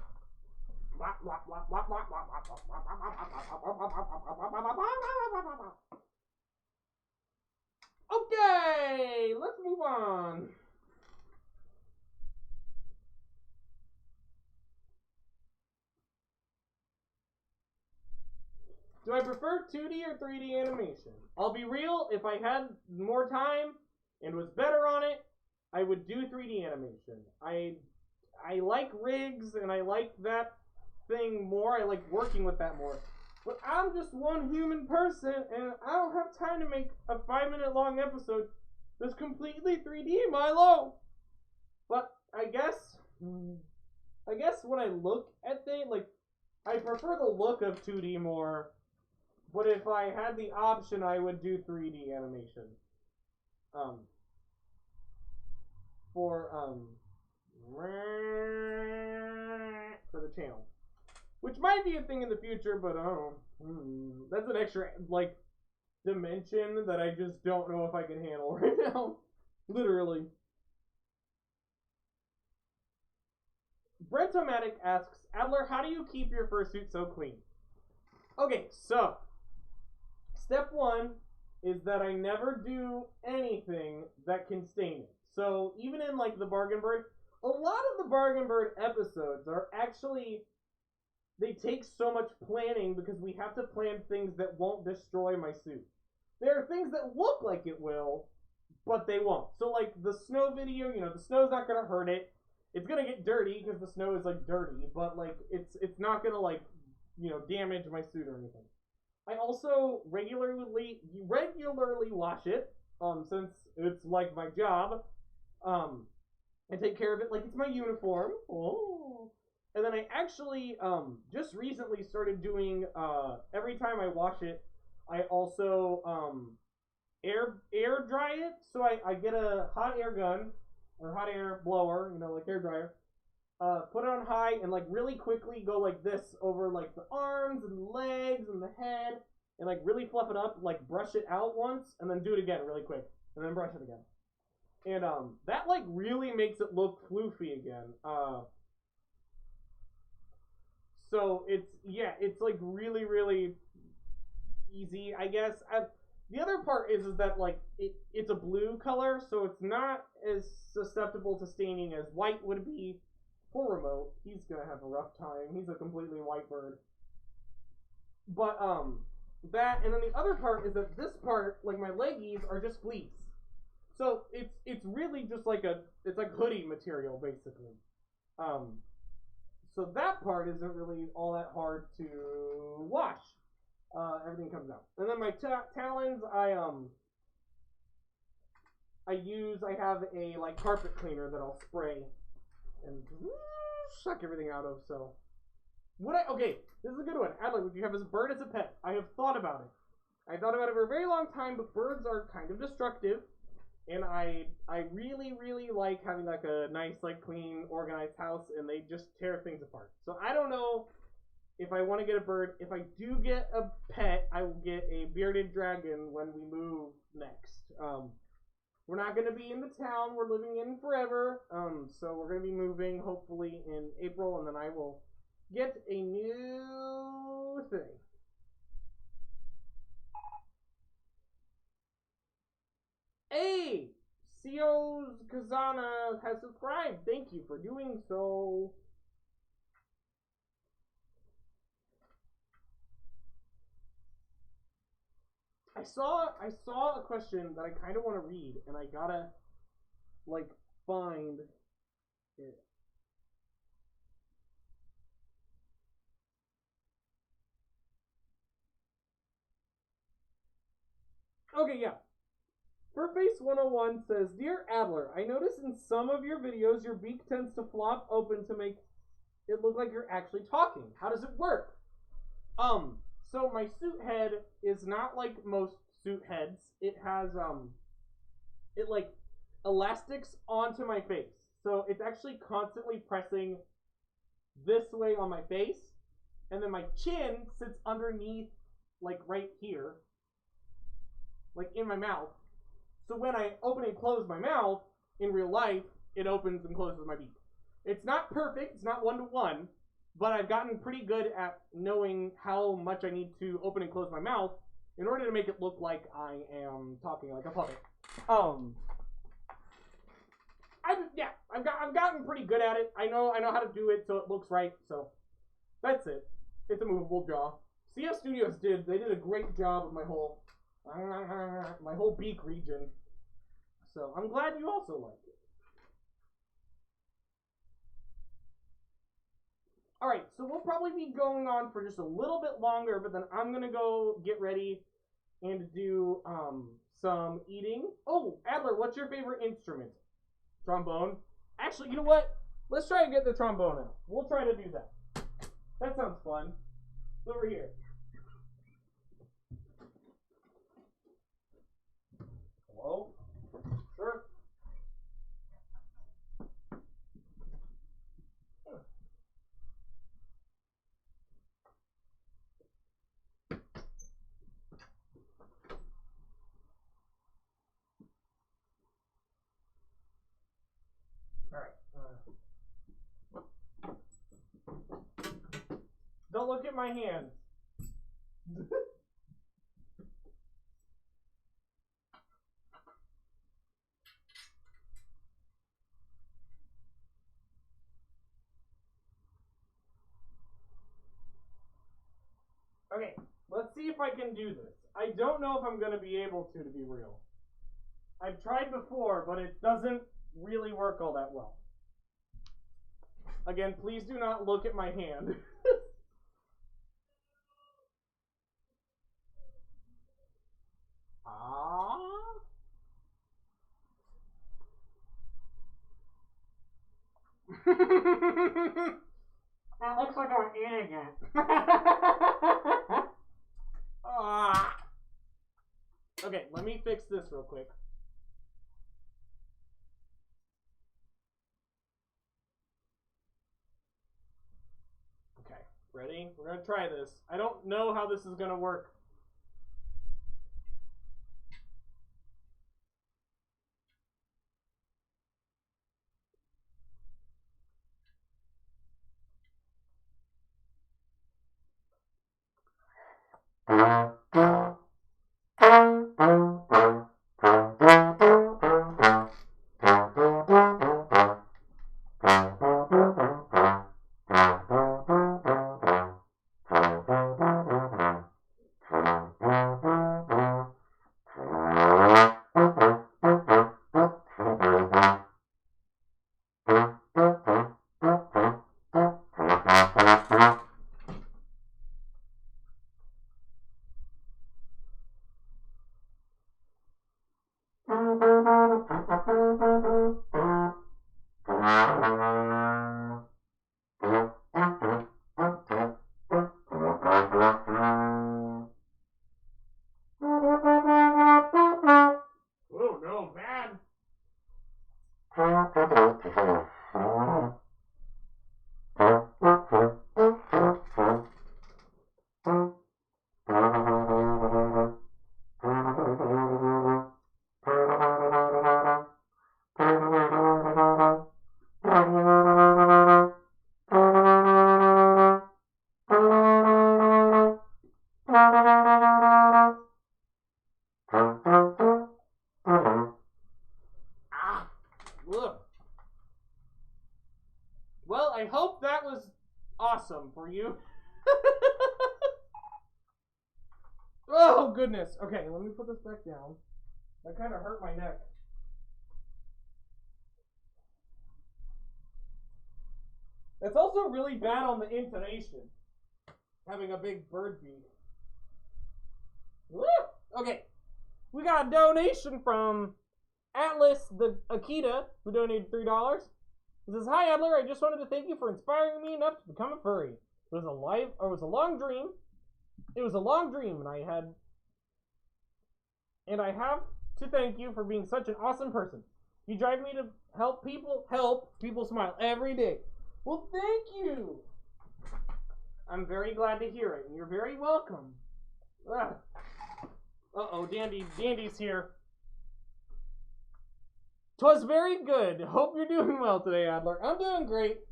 Okay, let's move on. Do I prefer 2D or 3D animation? I'll be real, if I had more time and was better on it, I would do 3D animation. I like rigs and I like that thing more. I like working with that more. But I'm just one human person and I don't have time to make a 5-minute long episode that's completely 3D, Milo. But I guess when I look at things, like, I prefer the look of 2D more, but if I had the option, I would do 3D animation. For the channel, which might be a thing in the future, but I don't know. That's an extra like dimension that I just don't know if I can handle right now. Literally. Brentomatic asks, Adler, how do you keep your fursuit so clean? Okay, so step one is that I never do anything that can stain it. So even in like the Bargain Bird, a lot of the Bargain Bird episodes are actually, they take so much planning because we have to plan things that won't destroy my suit. There are things that look like it will, but they won't. So like the snow video, you know, the snow's not gonna hurt it. It's gonna get dirty because the snow is like dirty, but like it's not gonna like, you know, damage my suit or anything. I also regularly wash it, since it's like my job. I take care of it like it's my uniform. Oh. And then I actually just recently started doing every time I wash it, I also air dry it. So I get a hot air gun or hot air blower, you know, like hair dryer. Put it on high and like really quickly go like this over like the arms and the legs and the head and like really fluff it up, like brush it out once and then do it again really quick and then brush it again. And that like really makes it look floofy again. So it's like really, really easy, I guess. The other part is that like it's a blue color, so it's not as susceptible to staining as white would be. Poor Remote, he's gonna have a rough time. He's a completely white bird. But that, and then the other part is that this part, like my leggies, are just fleece. So it's really just like it's like hoodie material basically. So that part isn't really all that hard to wash. Everything comes out. And then my talons, I have a like carpet cleaner that I'll spray and suck everything out of. So okay, this is a good one. Adler, would you have this bird as a pet? I have thought about it. I thought about it for a very long time, but birds are kind of destructive. And I really, really like having like a nice, like clean, organized house, and they just tear things apart. So I don't know if I want to get a bird. If I do get a pet, I will get a bearded dragon when we move next. We're not going to be in the town we're living in forever. So we're going to be moving hopefully in April, and then I will get a new thing. Hey! Sio's Kazana has subscribed. Thank you for doing so. I saw a question that I kind of want to read, and I gotta like find it. Okay, yeah. Furface 101 says, Dear Adler, I notice in some of your videos your beak tends to flop open to make it look like you're actually talking. How does it work? So my suit head is not like most suit heads. It has it like elastics onto my face. So it's actually constantly pressing this way on my face, and then my chin sits underneath, like right here, like in my mouth. So when I open and close my mouth, in real life, it opens and closes my beak. It's not perfect, it's not one-to-one, but I've gotten pretty good at knowing how much I need to open and close my mouth in order to make it look like I am talking like a puppet. I've gotten pretty good at it. I know how to do it so it looks right, so that's it. It's a movable jaw. CF Studios did a great job of my whole beak region. So I'm glad you also like it. Alright, so we'll probably be going on for just a little bit longer, but then I'm gonna go get ready and do some eating. Oh, Adler, what's your favorite instrument? Trombone? Actually, you know what? Let's try to get the trombone out. We'll try to do that. That sounds fun. It's over here. Hello? Sure. Alright. Don't look at my hands. Okay, let's see if I can do this. I don't know if I'm going to be able to be real. I've tried before, but it doesn't really work all that well. Again, please do not look at my hand. That looks like I'm eating it. Okay, let me fix this real quick. Okay, ready? We're gonna try this. I don't know how this is gonna work. Oh no, bad. Well, I hope that was awesome for you. Oh, goodness. Okay, let me put this back down. That kind of hurt my neck. It's also really bad on the intonation. Having a big bird beak. Woo! Okay. We got a donation from Atlas the Akita, who donated $3. He says, "Hi Adler, I just wanted to thank you for inspiring me enough to become a furry. It was a long dream. It was a long dream, and I have to thank you for being such an awesome person. You drive me to help people smile every day." Well, thank you. I'm very glad to hear it, and you're very welcome. Uh-oh, Dandy's here. "'Twas very good. Hope you're doing well today, Adler." I'm doing great.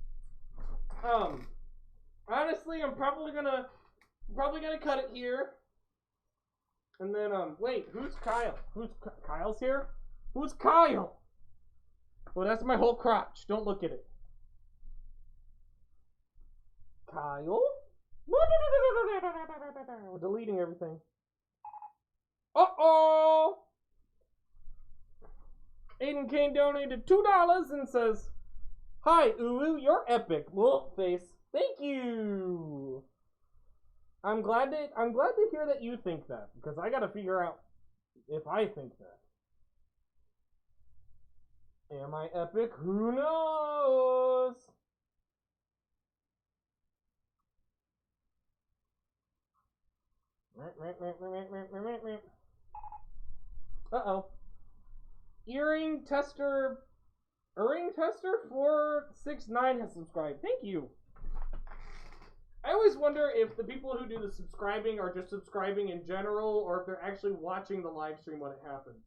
Honestly, I'm probably gonna cut it here. And then, wait, who's Kyle? Kyle's here? Who's Kyle? Well, that's my whole crotch. Don't look at it. Kyle? We're deleting everything. Uh-oh! Aiden Kane donated $2 and says, "Hi, Uwu, you're epic." Wolf face. Thank you. I'm glad to hear that you think that, because I gotta figure out if I think that. Am I epic? Who knows? Uh-oh. Earring Tester 469 has subscribed. Thank you. I always wonder if the people who do the subscribing are just subscribing in general, or if they're actually watching the live stream when it happens.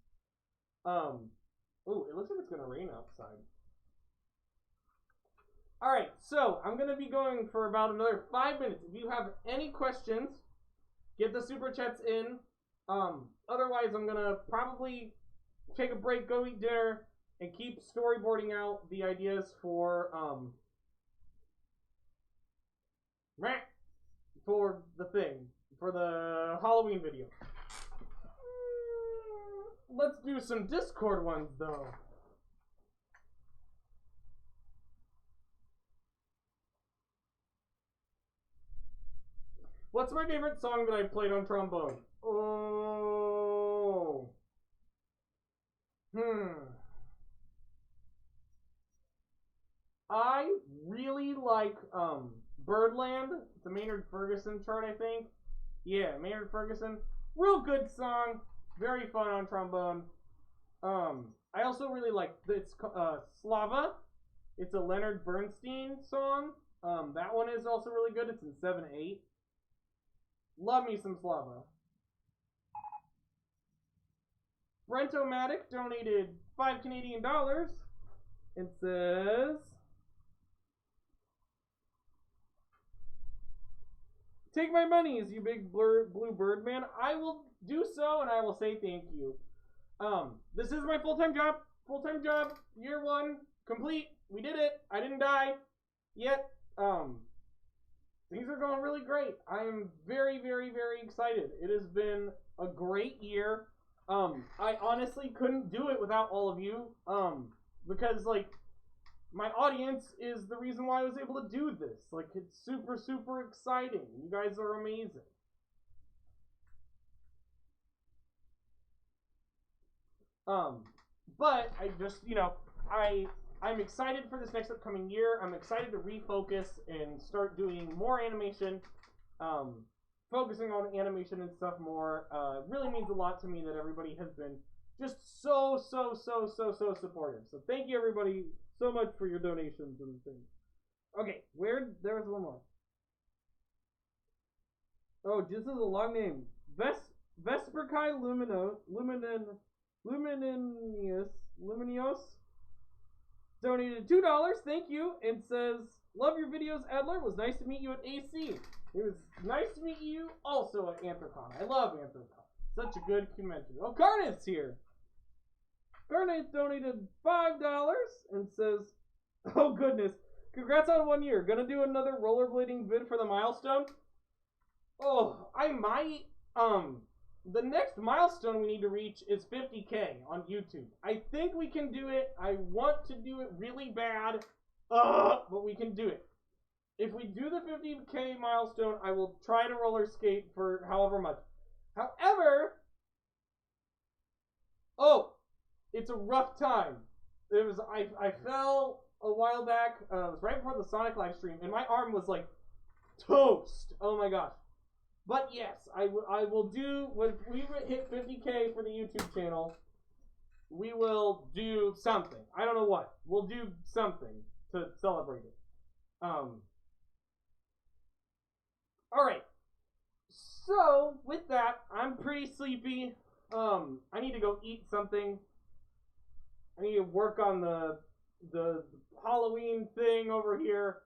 Ooh, it looks like it's gonna rain outside. Alright, so I'm gonna be going for about another 5 minutes. If you have any questions, get the super chats in. Otherwise I'm gonna probably take a break, go eat dinner, and keep storyboarding out the ideas for the Halloween video. Let's do some Discord ones though. What's my favorite song that I played on trombone? Oh. I really like Birdland. It's a Maynard Ferguson chart, I think. Yeah, Maynard Ferguson. Real good song. Very fun on trombone. I also really like it's Slava. It's a Leonard Bernstein song. That one is also really good. It's in 7/8. Love me some Slava. Brent-O-Matic donated $5 Canadian. It says, take my monies, you big blue bird man. I will do so, and I will say thank you. This is my full-time job. Full-time job, year 1, complete. We did it. I didn't die yet. Things are going really great. I am very, very, very excited. It has been a great year. I honestly couldn't do it without all of you. Because, like, my audience is the reason why I was able to do this. Like, it's super, super exciting. You guys are amazing. But I just, I'm excited for this next upcoming year. I'm excited to refocus and start doing more animation. Focusing on animation and stuff more. Really means a lot to me that everybody has been just so supportive. So thank you everybody so much for your donations and things. Okay, there was one more. Oh, this is a long name. Vesperkai Luminios donated $2. Thank you. And says, love your videos, Adler. It was nice to meet you at AC. It was nice to meet you also at Anthrocon. I love Anthrocon. Such a good convention. Oh, Garnet's here. Garnet donated $5 and says, oh goodness, congrats on 1 year. Gonna do another rollerblading vid for the milestone? Oh, I might. The next milestone we need to reach is 50K on YouTube. I think we can do it. I want to do it really bad, but we can do it. If we do the 50K milestone, I will try to roller skate for however much. However, it's a rough time. I fell a while back. It was right before the Sonic live stream, and my arm was like toast. Oh my gosh. But yes, I will do, when we hit 50K for the YouTube channel, we will do something. I don't know what. We'll do something to celebrate it. Alright. So, with that, I'm pretty sleepy. I need to go eat something. I need to work on the Halloween thing over here.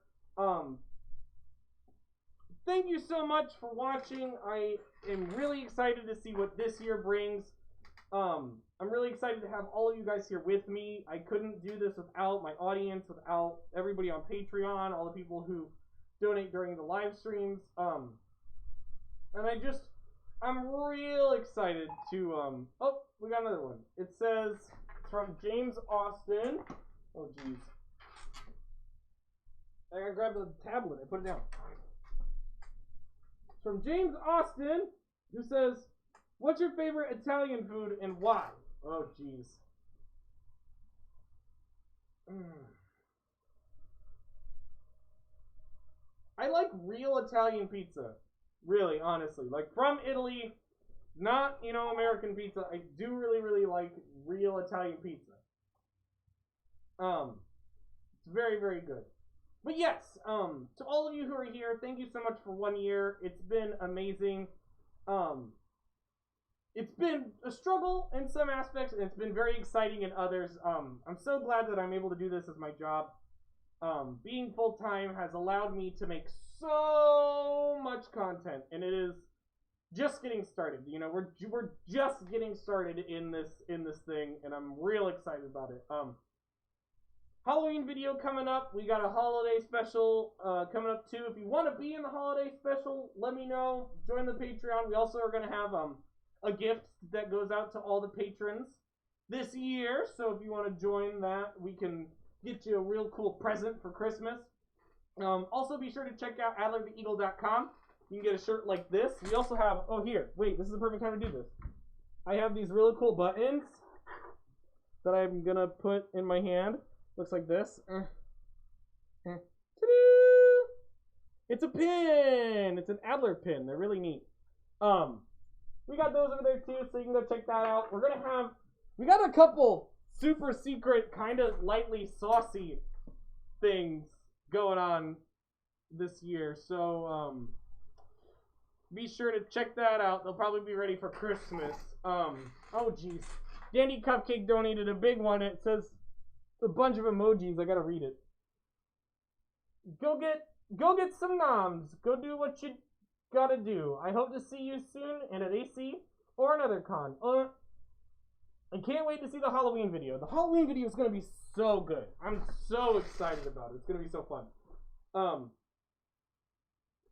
Thank you so much for watching. I am really excited to see what this year brings. I'm really excited to have all of you guys here with me. I couldn't do this without my audience, without everybody on Patreon, all the people who donate during the live streams. And I'm real excited to, oh, we got another one. It says, it's from James Austin. Oh, jeez. I gotta grab the tablet. I put it down. From James Austin, who says, what's your favorite Italian food and why? Oh, jeez. I like real Italian pizza. Really, honestly. Like, from Italy, not, you know, American pizza. I do really, really like real Italian pizza. It's very, very good. But yes, to all of you who are here, thank you so much for 1 year. It's been amazing. It's been a struggle in some aspects, and it's been very exciting in others. I'm so glad that I'm able to do this as my job. Being full-time has allowed me to make so much content, and it is just getting started. You know, we're just getting started in this thing, and I'm real excited about it. Halloween video coming up. We got a holiday special coming up too. If you want to be in the holiday special, let me know. Join the Patreon. We also are going to have a gift that goes out to all the patrons this year. So if you want to join that, we can get you a real cool present for Christmas. Also, be sure to check out adlertheeagle.com. You can get a shirt like this. We also have, oh here, wait, this is the perfect time to do this. I have these really cool buttons that I'm going to put in my hand. Looks like this. It's a pin. It's an Adler pin. They're really neat. We got those over there too, so you can go check that out. We got a couple super secret, kind of lightly saucy things going on this year. So be sure to check that out. They'll probably be ready for Christmas. Oh geez, Dandy Cupcake donated a big one. It says a bunch of emojis. I gotta read it. Go get some noms. Go do what you gotta do. I hope to see you soon in an AC or another con. I can't wait to see the Halloween video. The Halloween video is gonna be so good. I'm so excited about it. It's gonna be so fun.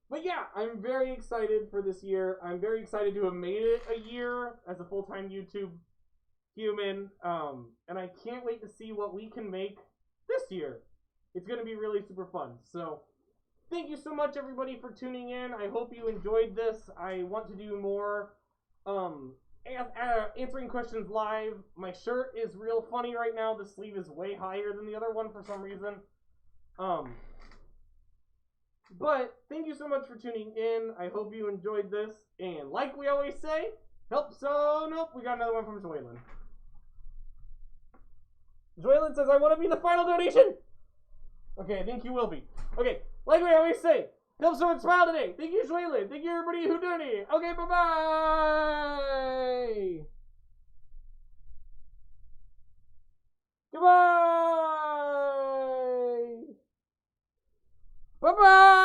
But yeah, I'm very excited for this year. I'm very excited to have made it a year as a full-time YouTube human, and I can't wait to see what we can make this year. It's going to be really super fun. So thank you so much, everybody, for tuning in. I hope you enjoyed this. I want to do more answering questions live. My shirt is real funny right now. The sleeve is way higher than the other one for some reason. But thank you so much for tuning in. I hope you enjoyed this, and like we always say, nope, we got another one from Zoylan. Zoylan says, I want to be the final donation. Okay, I think you will be. Okay, like we always say, help someone smile today. Thank you, Zoylan. Thank you, everybody who donated. Okay, bye-bye. Goodbye. Bye-bye.